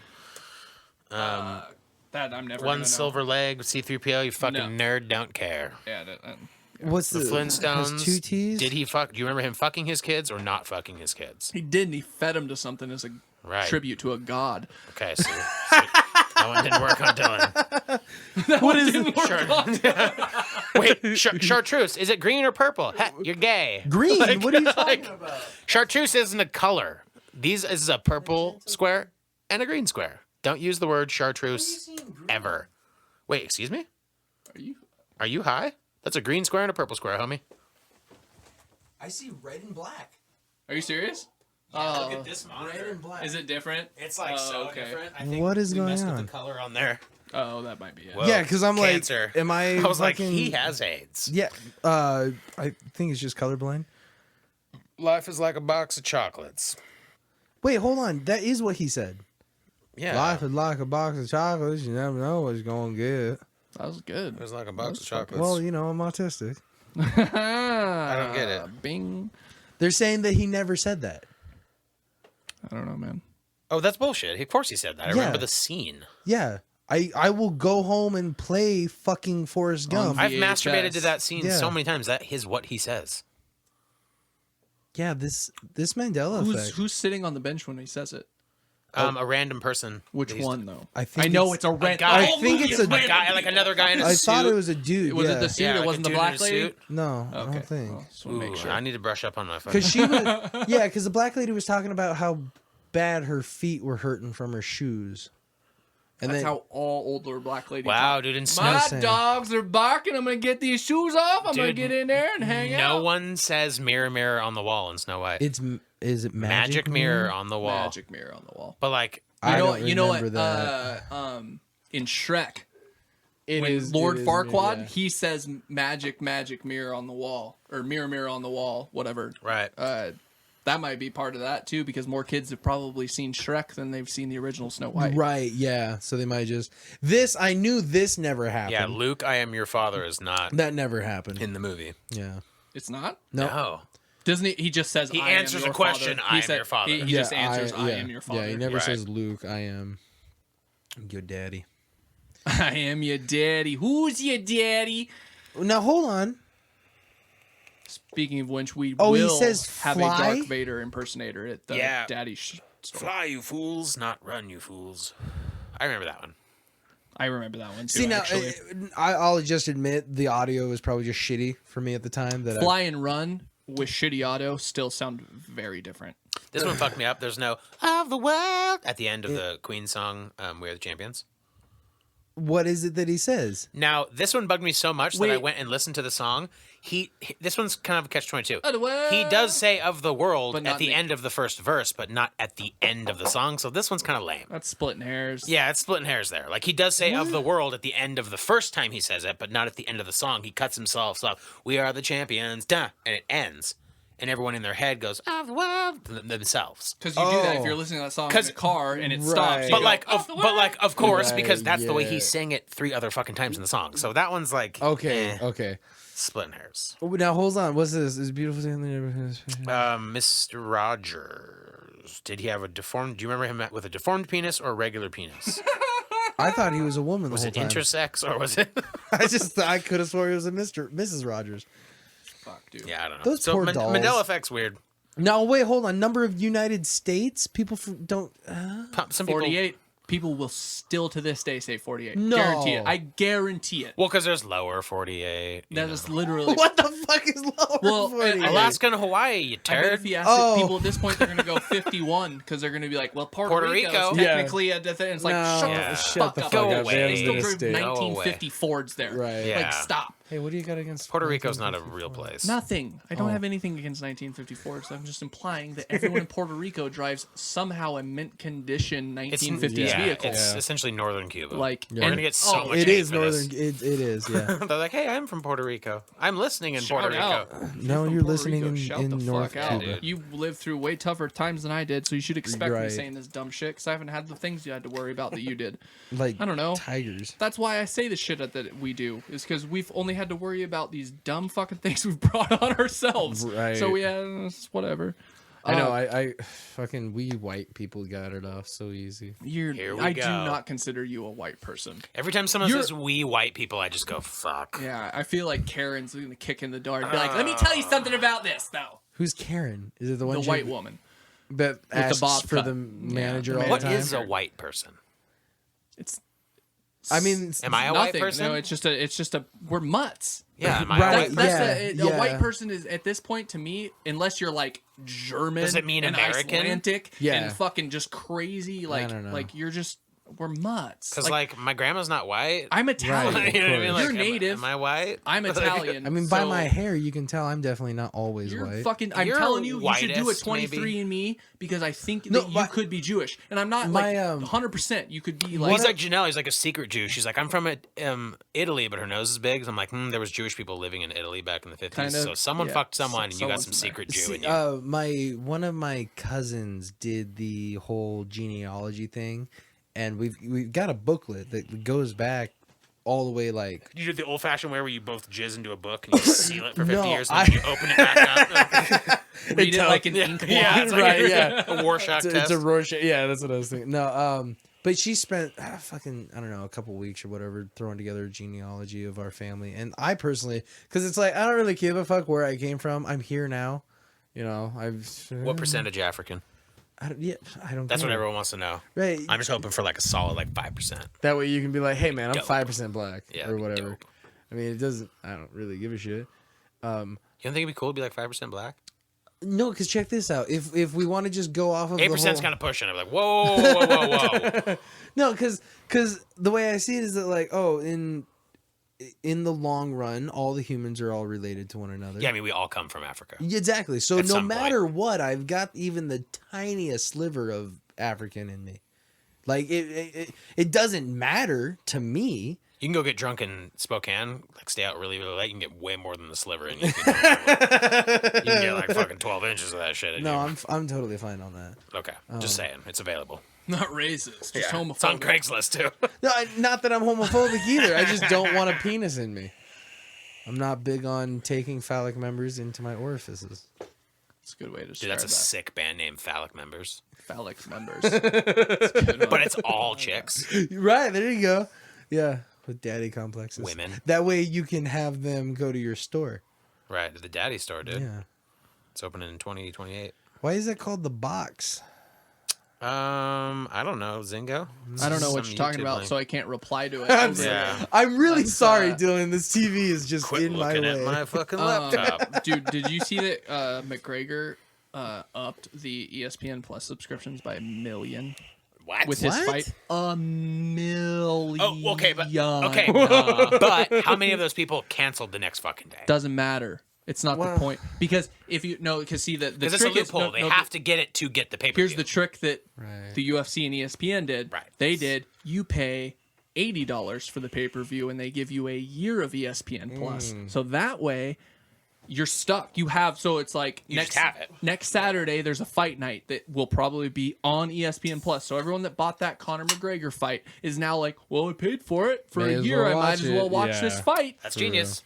That I'm never. One gonna silver leg, C-3PO. You fucking No. nerd. Don't care. Know. Yeah. What's The Flintstones. has two T's? Did he fuck? Do you remember him fucking his kids or not fucking his kids? He did. And he fed him to something as a tribute to a god. Okay, so that one didn't work on Dylan. What is it? Wait, chartreuse, is it green or purple? You're gay. Green. What are you talking about? Chartreuse isn't a color. This is a purple square and a green square. Don't use the word chartreuse ever. Wait, excuse me? Are you high? That's a green square and a purple square, homie. I see red and black. Are you serious? Look at this monitor. Red and black. Is it different? It's like okay. different. I think What is we going messed on? with the color on there. Oh, that might be it. Whoa. Yeah, because I'm Cancer. like, am I? I was like, fucking- he has AIDS. Yeah. I think it's just colorblind. Life is like a box of chocolates. Wait, hold on. That is what he said. Yeah. Life is like a box of chocolates. You never know what's going to get. That was good. It was like a box of chocolates. Well, you know, I'm autistic. I don't get it. Bing. They're saying that he never said that. I don't know, man. Oh, that's bullshit. Of course he said that. I Yeah. remember the scene. Yeah. I will go home and play fucking Forrest Gump. I've VHS. masturbated to that scene Yeah. so many times. That is what he says. Yeah, this Mandela effect. Who's sitting on the bench when he says it? A random person. Which That he's- one though? I think I know it's- it's a red. guy. I think it's a guy, like another guy in a I suit. thought it was a dude. Was yeah. it the suit? Yeah, it like a wasn't the dude in black a lady. suit. No, I Okay. don't think. Well, just wanna make Ooh, sure. I need to brush up on my fucking. Because she was, yeah, because the black lady was talking about how bad her feet were hurting from her shoes. And That's then, how all older black ladies. Wow, talk. dude, in snow. My saying. dogs are barking. I'm gonna get these shoes off. I'm gonna Dude, get in there and hang out. No one says mirror, mirror on the wall in Snow White. is it Magic mirror on the wall. Magic mirror on the wall. But like, I don't You know what? remember that. In Shrek, It when is Lord it is, Farquaad, yeah. he says magic mirror on the wall, or mirror on the wall, whatever. right. That might be part of that too, because more kids have probably seen Shrek than they've seen the original Snow White. Right, yeah. So they might just this. I knew this never happened. Yeah, Luke, I am your father is not that never happened. in the movie. Yeah, It's not. No. Doesn't he? He just says. He I am answers your a question, father. "I He am said- your father." He just answers, I yeah, am your father. Yeah, he never Right. says Luke. I am your daddy. I am your daddy. Who's your daddy? Now hold on. Speaking of which, we Oh, he will says have a fly? Darth Vader impersonator at the Yeah. daddy store. Fly, you fools, not run, you fools. I remember that one. I remember that one too. See now, actually. I'll just admit the audio was probably just shitty for me at the time. That Fly and Run with shitty audio still sound very different. This one fucked me up. There's no of the world at the end of the Queen song, We Are the Champions. what is it that he says? Now, this one bugged me so much that I Wait. went and listened to the song. This one's kind of a catch-22. Of the world. He does say of the world But not at the in the- end of the first verse, but not at the end of the song. So this one's kind of lame. That's splitting hairs. Yeah, it's splitting hairs there. Like he does say of the world at the end of the first time he says it, but not at the end of the song. He cuts himself off. We are the champions, duh, and it ends. And everyone in their head goes, of the world, themselves. Because you do that if Oh. you're listening to that song in 'Cause- the car and it Right. stops. you But go, like, of course, Right, because that's the way he yeah. sang it 3 other fucking times in the song. So that one's like, Okay, okay. splitting hairs. Oh, now hold on. What's this? Is beautiful thing in the neighborhood? Mr. Rogers, did he have a deformed? Do you remember him with a deformed penis or a regular penis? I thought he was a woman. Was the it whole time. intersex or was it? I could have sworn he was a Mrs. Rogers. Fuck, dude. Yeah, I don't know. Those so poor dolls. Mandela effect's weird. No, wait, hold on. Number of United States people don't. Some people, 48. People will still to this day say 48. No. Guarantee it. I guarantee it. well, because there's lower 48. you That know. is literally. What the fuck is lower Well, 48? Alaska and Hawaii, you I bet turd. if you ask Oh. people at this point, they're going to go 51 because they're going to be like, well, Puerto Puerto Rico Rico. is technically a thing. It's like, No, shut Yeah. the shut fuck the up. fuck Go up. away. They They still haven't been a drove state. 1950 Fords there. Right. Yeah. Like, stop. Hey, what do you got against Puerto Rico's not a real place. Nothing. I don't have anything against 1954, so I'm just implying that everyone in Puerto Rico drives somehow a mint condition 1950s vehicle. It's essentially northern Cuba. Like, we're gonna get so much. It hate is for northern. this. It is. Yeah. They're like, hey, I'm from Puerto Rico. I'm listening in Puerto Rico. No, From you're Puerto listening Rico, shout in the North fuck out. Cuba. You lived through way tougher times than I did, so you should expect me Right. saying this dumb shit, because I haven't had the things you had to worry about that you did. Like I don't know. tigers. That's why I say the shit that we do, is because we've only had to worry about these dumb fucking things we've brought on ourselves. Right. So it's whatever. I know. I fucking we white people got it off so easy. Here we I go. do not consider you a white person. Every time someone says we white people, I just go fuck. Yeah, I feel like Karen's gonna kick in the door and be like, "Let me tell you something about this, though." Who's Karen? Is it the one The white woman. that the asks bob for cut. the manager the all What the time? is a white person? It's. I mean, Am I a nothing. white person? No, it's just a. We're mutts. Yeah, am I a Right, white person? A white person is at this point to me, unless you're like German, Does it mean and American? Icelandic, Yeah. and fucking just crazy, like don't know. like you're just we're mutts. Because like my grandma's not white. I'm Italian. Right. you know what I mean? Like, You're native. Am I white? I'm Italian. I mean, by so my hair, you can tell I'm definitely not always You're white. fucking. I'm You're telling you, you should do a whitest, 23andMe because I think No, that you but- could be Jewish, and I'm not My, like 100%. You could be like. He's like Janelle. He's like a secret Jew. She's like, I'm from Italy, but her nose is big. So I'm like, there was Jewish people living in Italy back in the 50s. Kind of, so someone yeah. fucked someone, and you got Someone's some in there. secret Jew See, in you. one of my cousins did the whole genealogy thing, and we've got a booklet that goes back all the way like You did the old-fashioned way where you both jizz into a book and you seal it for 50 No, years, and then you open it back up. read it like an ink blot. Yeah, it's like Right, yeah. A Rorschach it's test. a Rorschach. Yeah, that's what I was thinking. No, but she spent fucking I don't know a couple weeks or whatever throwing together a genealogy of our family, and I personally, because it's like I don't really give a fuck where I came from. I'm here now, you know. What percentage African? I don't. That's care. what everyone wants to know. Right. I'm just hoping for like a solid like 5%. That way you can be like, hey man, I'm Dope. 5% black Yeah, or whatever. dope. I mean, it doesn't. I don't really give a shit. You don't think it'd be cool to be like 5% black? No, because check this out. If we want to just go off of 8%'s the whole... kind of pushing. I'm like, whoa. No, because the way I see it is that like, oh, in the long run, all the humans are all related to one another. Yeah, I mean, we all come from Africa. Exactly. So At no some matter what, I've got even the tiniest sliver of African in me. Like it doesn't matter to me. You can go get drunk in Spokane, like stay out really, really late. You can get way more than the sliver in you. You can get like fucking 12 inches of that shit in No, you. I'm totally fine on that. Okay, just saying. It's available. Not racist, just homophobic. It's on Craigslist, too. No, not that I'm homophobic either. I just don't want a penis in me. I'm not big on taking phallic members into my orifices. It's a good way to Dude, describe that's a that. sick band name, Phallic Members. Phallic members. It's a good one. But it's all chicks. Right, there you go. Yeah, with daddy complexes. Women. That way you can have them go to your store. Right, the Daddy Store, dude. Yeah. It's opening in 2028. Why is it called the box? I don't know, Zingo. I don't know what Some you're talking YouTube about, link. so I can't reply to it. Yeah. I'm really I'm sorry, sad. Dylan. This TV is just Quit in my looking way. at my fucking laptop. Dude, did you see that McGregor upped the ESPN Plus subscriptions by 1 million What? with his What? fight? 1 million. Oh, okay, but but how many of those people canceled the next fucking day? Doesn't matter. It's not Well- the point, because if you because see the Because it's a trick is loophole. They have to get it to get the pay per view. Here's the trick that Right. the UFC and ESPN did. Right. They did. You pay $80 for the pay-per-view, and they give you a year of ESPN Plus. So that way, you're stuck. You have it's like You next just have it. next Saturday there's a fight night that will probably be on ESPN Plus. So everyone that bought that Conor McGregor fight is now like, well, I paid for it for May a as year. well I might watch as well it. watch Yeah. this fight. That's genius.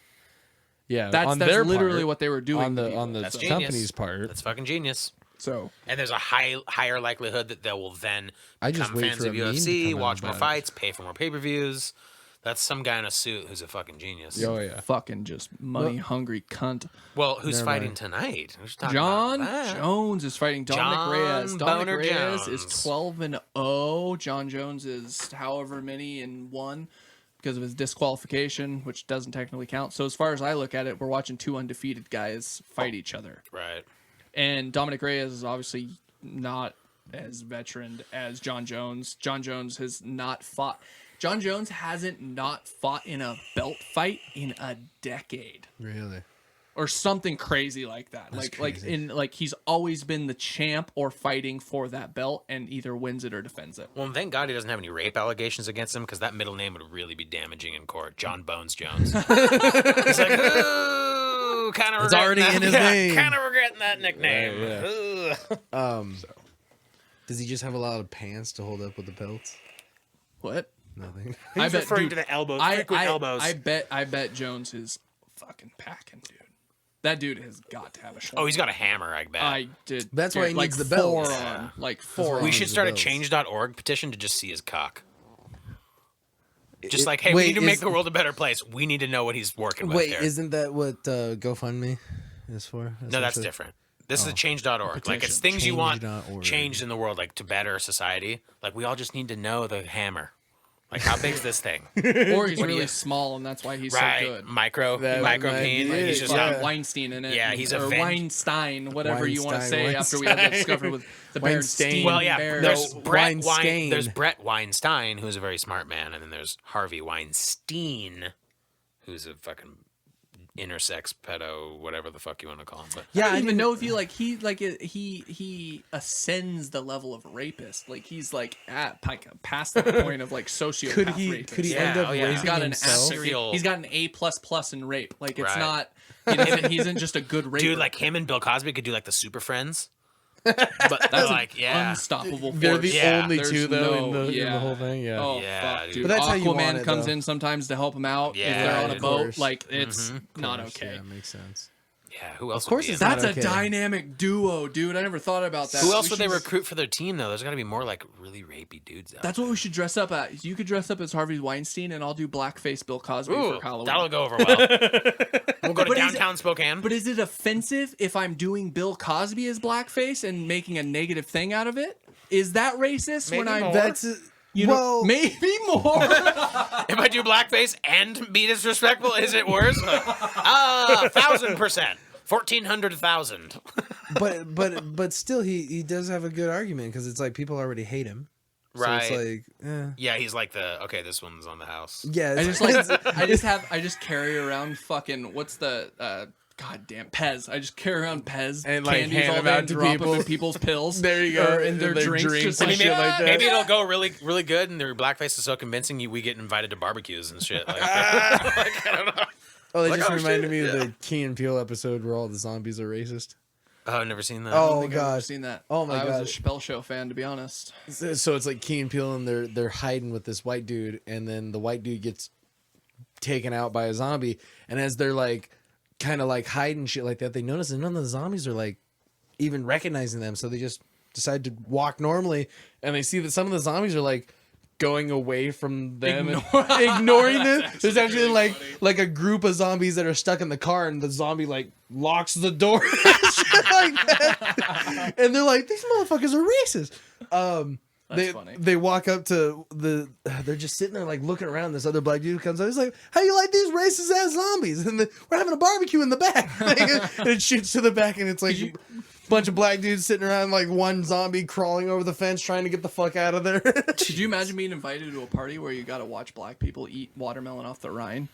Yeah, That's on their literally part, what they were doing on to the people. on the That's company's genius. part. That's fucking genius. So And there's a higher likelihood that they will then I just become wait fans for of a meme to UFC, come out watch more about it. fights, pay for more pay-per-views. That's some guy in a suit who's a fucking genius. Oh yeah. fucking just money hungry cunt. Well, who's Never fighting mind. tonight? Who's talking John about that? Jones is fighting Dominic John Reyes. Dominic Boner Reyes Jones. is 12-0. John Jones is however many and 1 because of his disqualification, which doesn't technically count. So as far as I look at it, we're watching 2 undefeated guys fight each other. Right. And Dominic Reyes is obviously not as veteran as John Jones. John Jones has not fought. John Jones hasn't not fought in a belt fight in a decade. Really? Or something crazy like that. That's crazy. He's always been the champ or fighting for that belt and either wins it or defends it. Well, thank God he doesn't have any rape allegations against him because that middle name would really be damaging in court. John Bones Jones. He's like, ooh, kind of. It's already in his name. Kind of regretting that nickname. Yeah. Does he just have a lot of pants to hold up with the belts? What? Nothing. He's referring to the elbows. Frequent elbows. I bet Jones is fucking packing, dude. That dude has got to have a shot. Oh, he's got a hammer, I bet. I did. That's why he needs the belt. Forearm. We should start a change.org petition to just see his cock. Just like, hey, we need to make the world a better place. We need to know what he's working with. Wait, isn't that what GoFundMe is for? No, that's different. This is a change.org. Like, it's things you want changed in the world, like to better society. Like, we all just need to know the hammer. Like, how big's this thing? Or he's really small, and that's why he's so good. Micro peen. Like, he's just got Weinstein in it. Yeah, he's a Weinstein, whatever you want to say. After we had that discovery with the Weinstein. Well, yeah. There's Weinstein. There's Brett Weinstein, who's a very smart man, and then there's Harvey Weinstein, who's a fucking intersex pedo, whatever the fuck you want to call him. But yeah, I don't even know if you he ascends the level of rapist. Like he's like past the point of like sociopath rapist. Could he end up raping he's got himself? He's got an A++ in rape. Like it's not. He isn't just a good rapist. Dude, like him and Bill Cosby could do like the Super Friends. But that's like unstoppable force. They're the only two though in the whole thing. Yeah. Oh yeah, fuck, dude. dude. But that's how you want Aquaman it, comes though. in sometimes to help him out if Yeah, they're on a of boat. course. Like it's not okay. Yeah, makes sense. Yeah, who else? Of course, would be it's in not That's okay. a dynamic duo, dude. I never thought about that. Who else would they recruit for their team though? There's got to be more like really rapey dudes out. That's what we should dress up as. You could dress up as Harvey Weinstein, and I'll do blackface Bill Cosby Ooh, for Halloween. that'll go over well. We'll go to downtown Spokane. But is it offensive if I'm doing Bill Cosby as blackface and making a negative thing out of it? Is that racist? Maybe when I'm more. That's know, maybe more. If I do blackface and be disrespectful, is it worse? 1,000%. 1,400,000. but still, he does have a good argument because it's like people already hate him. Right. So it's like, Yeah, he's like okay, this one's on the house. yeah. I just carry around fucking what's the goddamn Pez. I just carry around Pez and like candies hand all them day out and to drop people. them in people's pills. There you go. Or in their drinks. Just like, shit like that. Maybe it'll go really, really good, and their blackface is so convincing we get invited to barbecues and shit. Like, like I don't know. Oh, they Like, just oh, reminded shit. me of the Key and Peele episode where all the zombies are racist. Oh, I've never seen that. Oh, I think I've ever gosh. seen that. Oh, my I God. was a Chappelle Show fan, to be honest. So it's like Key and Peele, and they're hiding with this white dude, and then the white dude gets taken out by a zombie, and as they're like kind of like hiding shit like that, they notice that none of the zombies are like even recognizing them, so they just decide to walk normally, and they see that some of the zombies are like going away from them and ignoring them. There's actually really like a group of zombies that are stuck in the car, and the zombie like locks the door and shit like that. And they're like, these motherfuckers are racist. Funny. They walk up to they're just sitting there like looking around. This other black dude comes out. He's like, "How you like these racist ass zombies?" And we're having a barbecue in the back. And it shoots to the back, and it's like a bunch of black dudes sitting around, like one zombie crawling over the fence trying to get the fuck out of there. Could you imagine being invited to a party where you got to watch black people eat watermelon off the rind?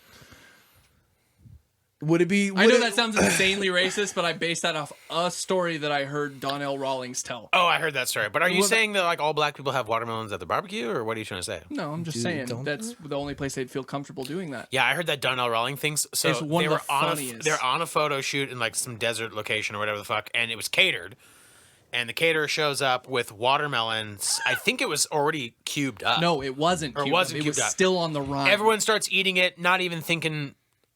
Would it be? I know that sounds insanely racist, but I based that off a story that I heard Donnell Rawlings tell. Oh, I heard that story. But are you saying that like all black people have watermelons at the barbecue, or what are you trying to say? No, I'm just saying that's the only place they'd feel comfortable doing that. Yeah, I heard that Donnell Rawlings thing. So It's one they of were the funniest. they're on a photo shoot in like some desert location or whatever the fuck, and it was catered. And the caterer shows up with watermelons. I think it was already cubed up. No, it wasn't. Or cubed wasn't up. It was cubed up. still on the rind. Everyone starts eating it, not even thinking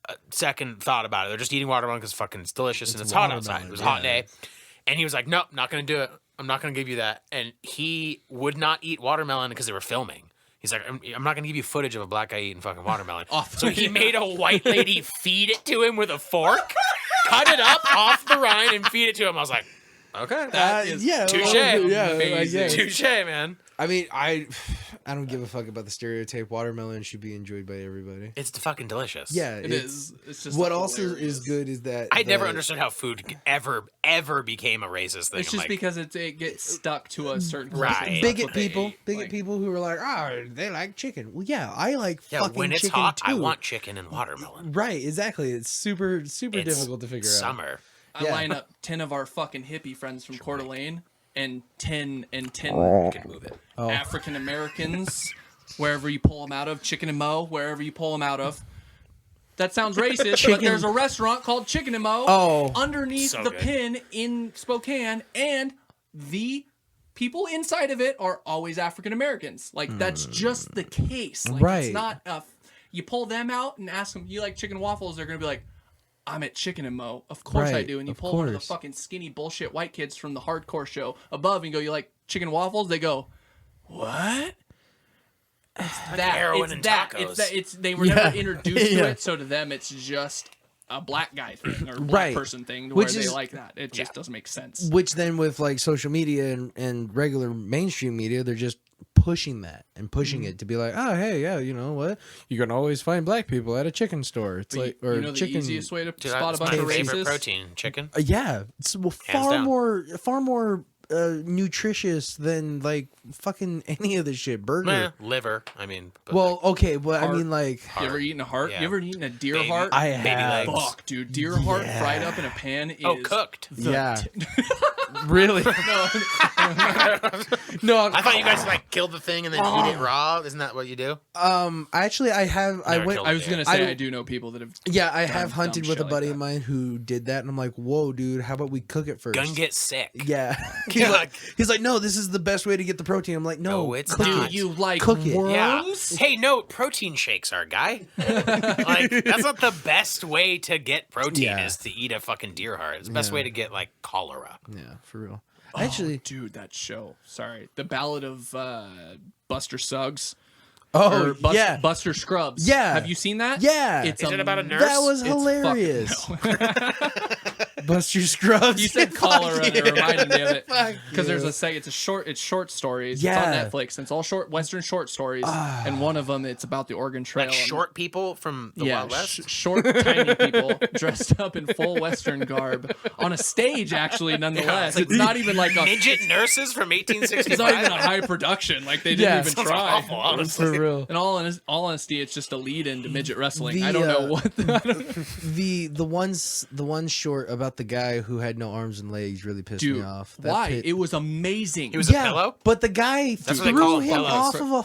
a second thought about it. They're just eating watermelon because fucking it's delicious and it's hot outside. It was a hot day. And he was like, nope, not going to do it. I'm not going to give you that. And he would not eat watermelon because they were filming. He's like, I'm not going to give you footage of a black guy eating fucking watermelon. So he made a white lady feed it to him with a fork, cut it up off the rind and feed it to him. I was like, okay. That is yeah, touche. yeah, amazing. I guess. Touche, man. I mean, I don't give a fuck about the stereotype. Watermelon should be enjoyed by everybody. It's fucking delicious. Yeah, it is. It's just what also hilarious. is good is that I never understood how food ever became a racist thing. It's just because it gets stuck to a certain Right. culture. bigot That's what they people, ate. bigot Like, people who are like, oh, they like chicken. Well, yeah, I like fucking when it's chicken hot, too. I want chicken and watermelon. Right, exactly. It's super It's difficult to figure out. summer. I Yeah. line up 10 of our fucking hippie friends from Coeur d'Alene and 10 You can move it. Oh. African Americans, wherever you pull them out of, Chicken and Mo, wherever you pull them out of. That sounds racist, but there's a restaurant called Chicken and Mo underneath So the good. pin in Spokane, and the people inside of it are always African Americans. Like, that's just the case. Like, Right. It's not you pull them out and ask them, you like chicken and waffles, they're going to be like, I'm at Chicken and Mo. Of course I Right, do. And you of pull one of the course. fucking skinny bullshit white kids from the hardcore show above and you go, you like chicken and waffles? They go, what? It's that. heroin It's and that. tacos. It's that. It's they were never Yeah. introduced to Yeah. it, so to them it's just a black guy thing or black Right. person thing to Which where they is- like that. It just doesn't make sense. Which then with like social media and regular mainstream media, they're just pushing that and pushing it to be like, oh hey, yeah, you know what? You can always find black people at a chicken store. It's like or you know the chicken. easiest way to Dude, spot a that's bunch my of favorite racists? protein, chicken. Yeah, it's Hands down. far more nutritious than like fucking any of this shit. Burger. Meh, liver. I mean, but Well, okay, but I heart. mean like You ever eaten a heart? Yeah. You ever eaten a deer Baby- heart? I baby have. legs. Fuck, dude. Deer heart Yeah. fried up in a pan is cooked. Yeah. Really? No, I thought you guys like killed the thing and then eat it raw. Isn't that what you do? actually I have I Never went killed I was gonna say I- I do know people that have. yeah, I dumb have hunted with a shit like buddy that. of mine who did that and I'm like, "Whoa, dude, how about we cook it first?" Gun get sick. Yeah. Yeah. He's like, "No, this is the best way to get the protein." I'm like, "No, No, it's cook not. Do you like Cook it. Yeah. worms? Hey, no, protein shakes are guy. Like that's not the best way to get protein Yeah. is to eat a fucking deer heart. It's the best way to get like cholera. Yeah, for real. Actually, Actually, dude, that show. Sorry, the Ballad of Buster Suggs. oh Or Bus- yeah, Buster Scrubs. Yeah. Have you seen that? yeah. It's Is it about a nurse? That was It's fucking- hilarious. Buster Scrubs. You said Fuck cholera. and It yeah. reminded me of it Fuck because there's you. it's short stories. Yeah. It's on Netflix. And it's all Western short stories. And one of them, it's about the Oregon Trail. Like and- short people from the yeah, Wild West. short, tiny people dressed up in full Western garb on a stage. Actually, nonetheless, it's not even like a Midget nurses from It's not 1865. even a high production. Like they didn't Yeah. even Sounds try. awful, honestly. For real. In all honesty, it's just a lead into midget wrestling. The, I don't know what. The one short about the guy who had no arms and legs really pissed Dude, me off. That why? pit- It was amazing. He was a pillow? But the guy That's what they threw call him pillows. off of a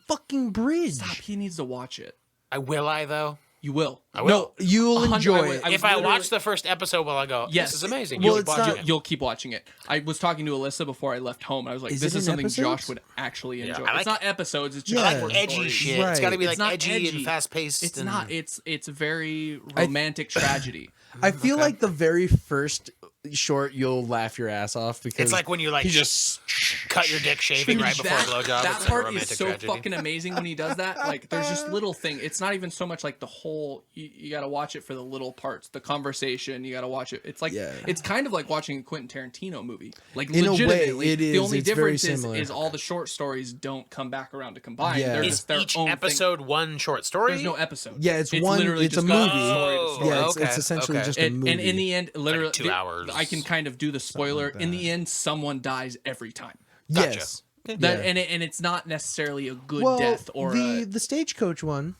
fucking bridge. Stop. He needs to watch it. Will I though? You will. I will. No, you'll 100 enjoy I would- it. I If I literally- watch the first episode, will I go? Yes. This is amazing. Well, You'll it's watch not- it. You'll keep watching it. I was talking to Alyssa before I left home. I was like, Is "This it is in something episodes? Josh would actually enjoy." I like- It's not episodes. It's just Yeah. I short like edgy stories. shit. It's Right. got to be It's like not edgy, edgy. and fast paced. It's not. It's very I- romantic tragedy. I feel like the very first short you'll laugh your ass off because It's like when you like he just cut your dick shaving right before a blowjob. That It's like a part is romantic so tragedy. fucking amazing when he does that. Like, there's just little thing. It's not even so much like the whole. You got to watch it for the little parts, the conversation. You got to watch it. It's like Yeah. it's kind of like watching a Quentin Tarantino movie. Like In a way, legitimately, it the is. only It's very difference similar. is all the short stories don't come back around to combine. Yeah. They're Is just their each own episode one short story? Thing. There's no episode. Yeah, it's one- Literally it's just a goes movie. story to Oh, story. yeah, okay, it's essentially okay. just a movie. And in the end, literally, 2 hours. I can kind of do the spoiler. like In that. the end, someone dies every time. Gotcha. yes, That, Yeah. and it's not necessarily a good well, death or the stagecoach one.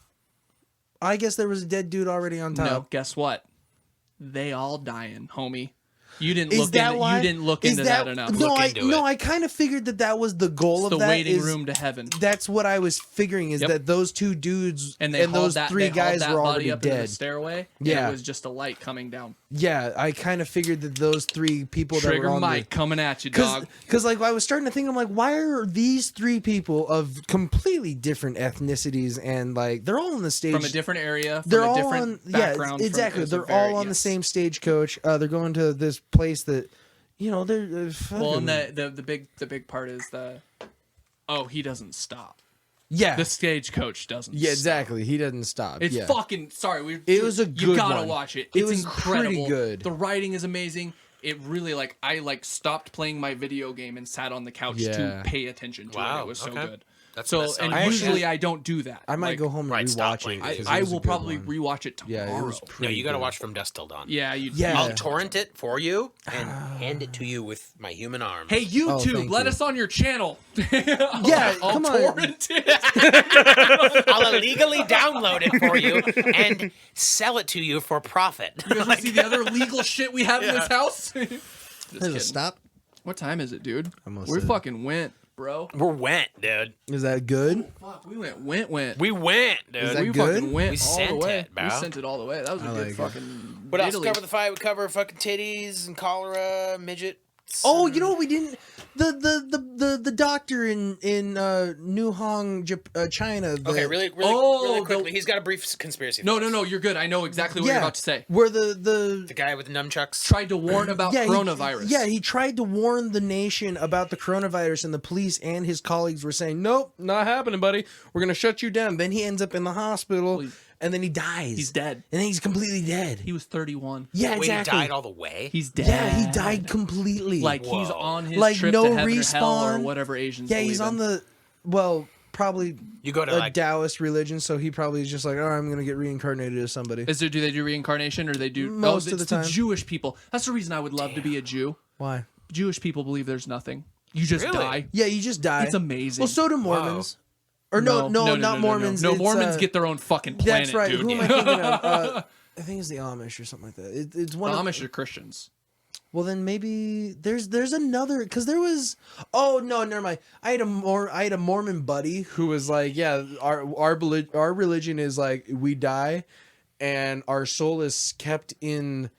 I guess there was a dead dude already on top. no. Guess what? They all dying, homie. You didn't Is look that into, why? you didn't look Is into that enough. No, Look I into no, it. I kind of figured that was the goal It's of the that. waiting is- room to heaven. That's what I was figuring is Yep. that those two dudes And and, they hauled those that, three they hauled guys that were body already up into the dead. stairway. Yeah. and it was just a light coming down. Yeah, I kind of figured that those three people that Trigger were on Mike coming at you, dog. because like I was starting to think, I'm like, why are these three people of completely different ethnicities and like they're all on the stage From a different area, from they're a all different on background. yeah, exactly. It's a They're very- all on the yes. same stagecoach. They're going to this place that you know they're Well, fucking, and the big part is he doesn't stop. yeah The stagecoach doesn't. yeah stop. exactly. He doesn't stop. It's yeah. fucking sorry. It was a You good gotta one. watch it. It It's was pretty incredible. good. The writing is amazing. It really I stopped playing my video game and sat on the couch Yeah. to pay attention to it. Wow, It was so okay. good. Usually I don't do that. I might go home and rewatch it. I will probably rewatch it tomorrow. Yeah, it was No, you got to watch From Dusk Till Dawn. Yeah, I'll torrent it for you and hand it to you with my human arm. Hey, YouTube, let us on your channel. I'll come on. torrent it. I'll illegally download it for you and sell it to you for profit. You guys want to see the other legal shit we have in this house? There's a stop. What time is it, dude? Almost We did. fucking went, bro. We're went, dude. Is that good? Fuck, we went. We went, dude. Is that We good? fucking went We all sent the way. it, bro. We sent it all the way. That was a I good like it. fucking. What else? Italy. Cover the fight. We cover fucking titties and cholera, midget. Oh, you know what we didn't? The doctor in New Hong, China. Okay, really quickly. He's got a brief conspiracy. No, you're good. I know exactly what you're about to say. Where the guy with the nunchucks Tried to warn about coronavirus. He tried to warn the nation about the coronavirus, and the police and his colleagues were saying, "Nope, not happening, buddy. We're gonna shut you down." Then he ends up in the hospital, and then he dies. He's dead. and then he's completely dead. He was 31. Yeah, Wait, exactly. he died all the way. He's dead. Yeah, he died completely. Like he's on his Like, trip no to heaven or hell or respawn. whatever Asians. Yeah, he's believe on in. probably You go to a like Taoist religion, so he probably is just like, "Oh, I'm gonna get reincarnated as somebody." Do they do reincarnation or they do Most of the time. Jewish people. That's the reason I would love to be a Jew. Why? Jewish people believe there's nothing. You just Really? die. Yeah, you just die. It's amazing. Well, so do Mormons. Or not Mormons. No, it's, Mormons get their own fucking planet, That's right. dude. Who am I thinking of? I think it's the Amish or something like that. It's one The of Amish are Christians. Well, then maybe there's another, because there was. Oh no, never mind. I had a Mormon buddy who was like, yeah, our religion is like we die, and our soul is kept in.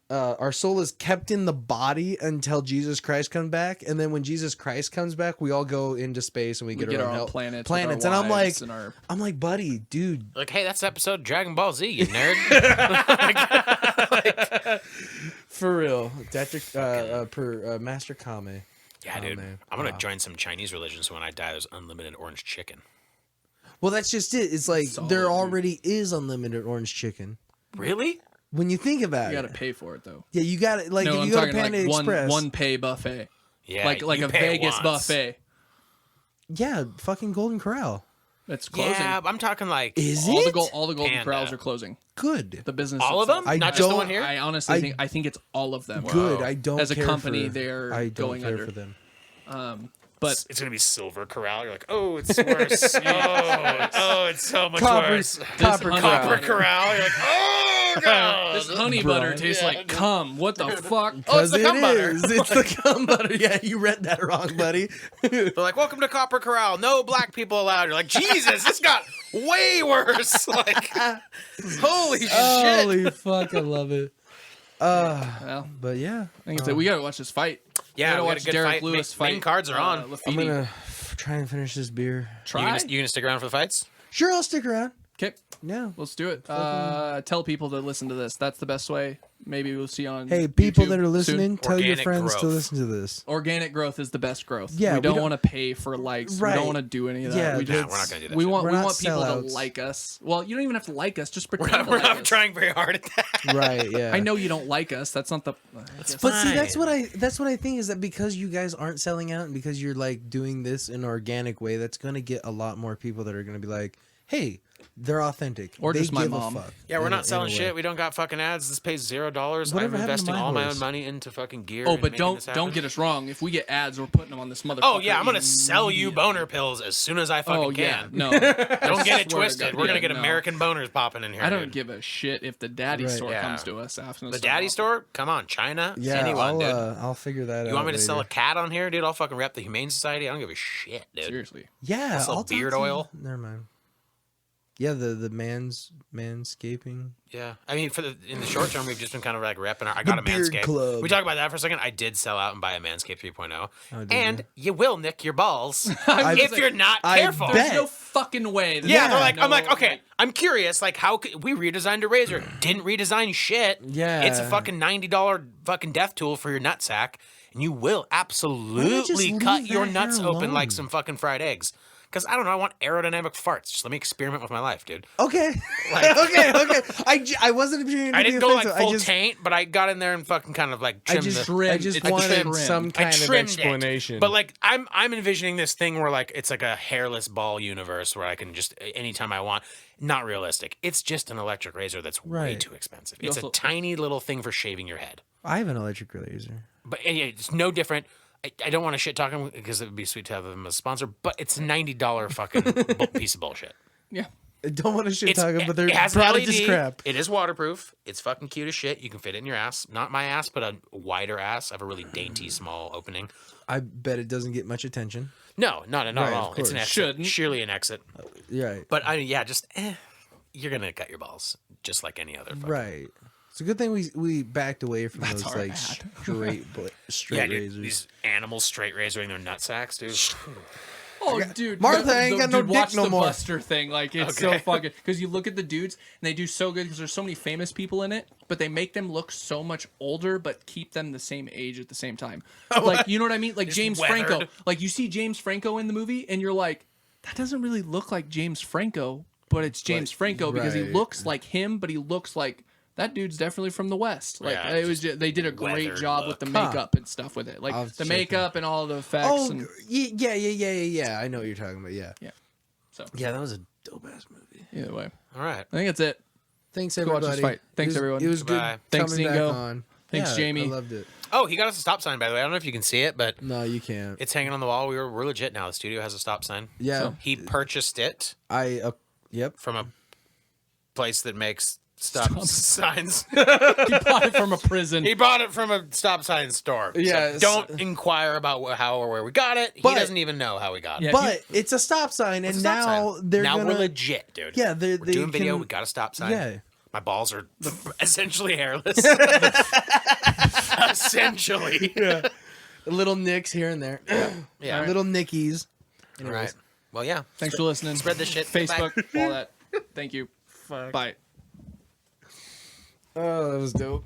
Our soul is kept in the body until Jesus Christ comes back, and then when Jesus Christ comes back, we all go into space and we get our own planets. And I'm like, buddy, dude. like, hey, that's the episode of Dragon Ball Z, you nerd. For real, Master Kame. Yeah, dude. Man. I'm gonna join some Chinese religion, so when I die, there's unlimited orange chicken. Well, that's just it. It's like there already is unlimited orange chicken. Really? When you think about You it, got to pay for it though. yeah, you got it. Like No, if I'm you go to talking Panda like Express, one pay buffet. Yeah, like you a pay Vegas once. buffet. yeah, fucking Golden Corral. That's closing. Yeah, I'm talking like Is all it? all the Golden Panda. Corrals are closing. Good. The business. all of itself. them, I not just the don't- one here. I honestly think it's all of them. Good. I don't. As a care company, for, they're I don't going care under. for them. But It's gonna be Silver Corral. You're like, oh, it's worse. oh, it's so much worse. Copper Copper Corral. Corral. You're like, oh god. this honey Bro. butter tastes like cum. What the fuck? Because the cum butter. It's the cum butter. Yeah, you read that wrong, buddy. They're like, welcome to Copper Corral. No black people allowed. You're like, Jesus, this got way worse. Like, holy shit. Holy fuck, I love it. Well, But yeah, I think we gotta watch this fight. Yeah, gotta we got watch a good Derek fight. Lewis Main fight. cards are on. Lafiti. I'm gonna try and finish this beer. Try. You gonna stick around for the fights? Sure, I'll stick around. Okay, Yeah. let's do it. Tell people to listen to this. That's the best way. Maybe we'll see on. Hey, people YouTube that are soon. listening, tell your Organic friends to growth. listen to this. Organic growth is the best growth. Yeah, we we don't don't- want to pay for likes. Right. We don't want to do any of that. Yeah, we Nah, just, we're not gonna do that. we shit. want We're we not want people sellouts. to like us. Well, you don't even have to like us. Just pretend. We're to like not us. trying very hard at that. Right, yeah. I know you don't like us. That's not the. But see, fine. that's what I think is that because you guys aren't selling out and because you're like doing this in an organic way, that's gonna get a lot more people that are gonna be like, hey, they're authentic. Or they just my give mom. A fuck Yeah, we're in not a selling way. shit. We don't got fucking ads. This pays $0. Whatever I'm happened to investing my all my horse? own money into fucking gear. Oh, and but making this don't happen. get us wrong. If we get ads, we're putting them on this motherfucker. Oh yeah, I'm gonna sell you boner pills as soon as I fucking Oh yeah, can. no. Don't get it Swear to twisted. God. We're gonna Yeah, get no. American boners popping in here. I don't dude. give a shit if the daddy Right. store Yeah. comes to us after The daddy store? Come on, China. Yeah, Anyone, dude. I'll figure that out. You want me to sell a later. cat on here, dude? I'll fucking rep the Humane Society. I don't give a shit, dude. Seriously. Yeah, sell I'll talk beard to you. oil? Never mind. Yeah, the manscaping. Yeah, I mean, in the short term, we've just been kind of like repping our. I got a beard Manscaped. club. We talk about that for a second. I did sell out and buy a Manscaped 3.0, did and you will nick your balls I was if you're not I careful. bet. There's no fucking way. Yeah, they're like, no, I'm like, okay, I'm curious, like, how could we redesigned a razor? Didn't redesign shit. Yeah. It's a fucking $90 fucking death tool for your nutsack, and you will absolutely leave cut your that nuts hair open like alone? some fucking fried eggs. Because I don't know, I want aerodynamic farts. Just let me experiment with my life, dude. Okay. Like- okay. I wasn't being I didn't go like offensive. full taint, but I got in there and fucking kind of like trimmed I just wanted some kind of explanation. But like I'm envisioning this thing where like it's like a hairless ball universe where I can just anytime I want. Not realistic. It's just an electric razor that's way too expensive. It's a tiny little thing for shaving your head. I have an electric razor. But it's no different. I don't want to shit talk him because it would be sweet to have him as a sponsor, but it's a $90 fucking piece of bullshit. Yeah. I don't want to shit talk him, but their it has product LED, is crap. It is waterproof. It's fucking cute as shit. You can fit it in your ass. Not my ass, but a wider ass. I have a really dainty, small opening. I bet it doesn't get much attention. No, not at all. It's an exit. Shouldn't. Surely an exit. Right. But you're going to cut your balls just like any other fucking. Right. It's a good thing we backed away from That's those our like bad. straight Dude, razors. these animals straight razoring their nutsacks, dude. Oh, dude. Martha ain't got no dude, dick watch no the more. Buster thing. Like, it's so fucking... Because you look at the dudes, and they do so good because there's so many famous people in it, but they make them look so much older, but keep them the same age at the same time. Like, you know what I mean? Like, James Franco. Like, you see James Franco in the movie, and you're like, that doesn't really look like James Franco, but it's James Franco because he looks like him, but he looks like... That dude's definitely from the West. Like they did a great job with the makeup and stuff with it, like the makeup and all the effects. Oh, and... yeah. I know what you're talking about. Yeah. So yeah, that was a dope ass movie. Either way, all right. I think that's it. Thanks Go watch everybody. this fight. Thanks everyone. It was Goodbye. good. Thanks coming Zingo. back on. Thanks Jamie. I loved it. Oh, he got us a stop sign, by the way. I don't know if you can see it, but No, you can't. it's hanging on the wall. We're legit now. The studio has a stop sign. Yeah. So he purchased it Yep. from a place that makes stop signs. He bought it from a prison. He bought it from a stop sign store. Yeah, So don't inquire about how or where we got it. He doesn't even know how we got it. Yeah. But it's a stop sign, and now they're now gonna... we're legit, dude. Yeah, we're doing video. We got a stop sign. Yeah. My balls are essentially hairless. Essentially. Yeah. Little nicks here and there. Yeah. Little nickies. All right. Well, yeah. Thanks for listening. Spread this shit. Facebook, all that. Thank you. Bye. Oh, that was dope.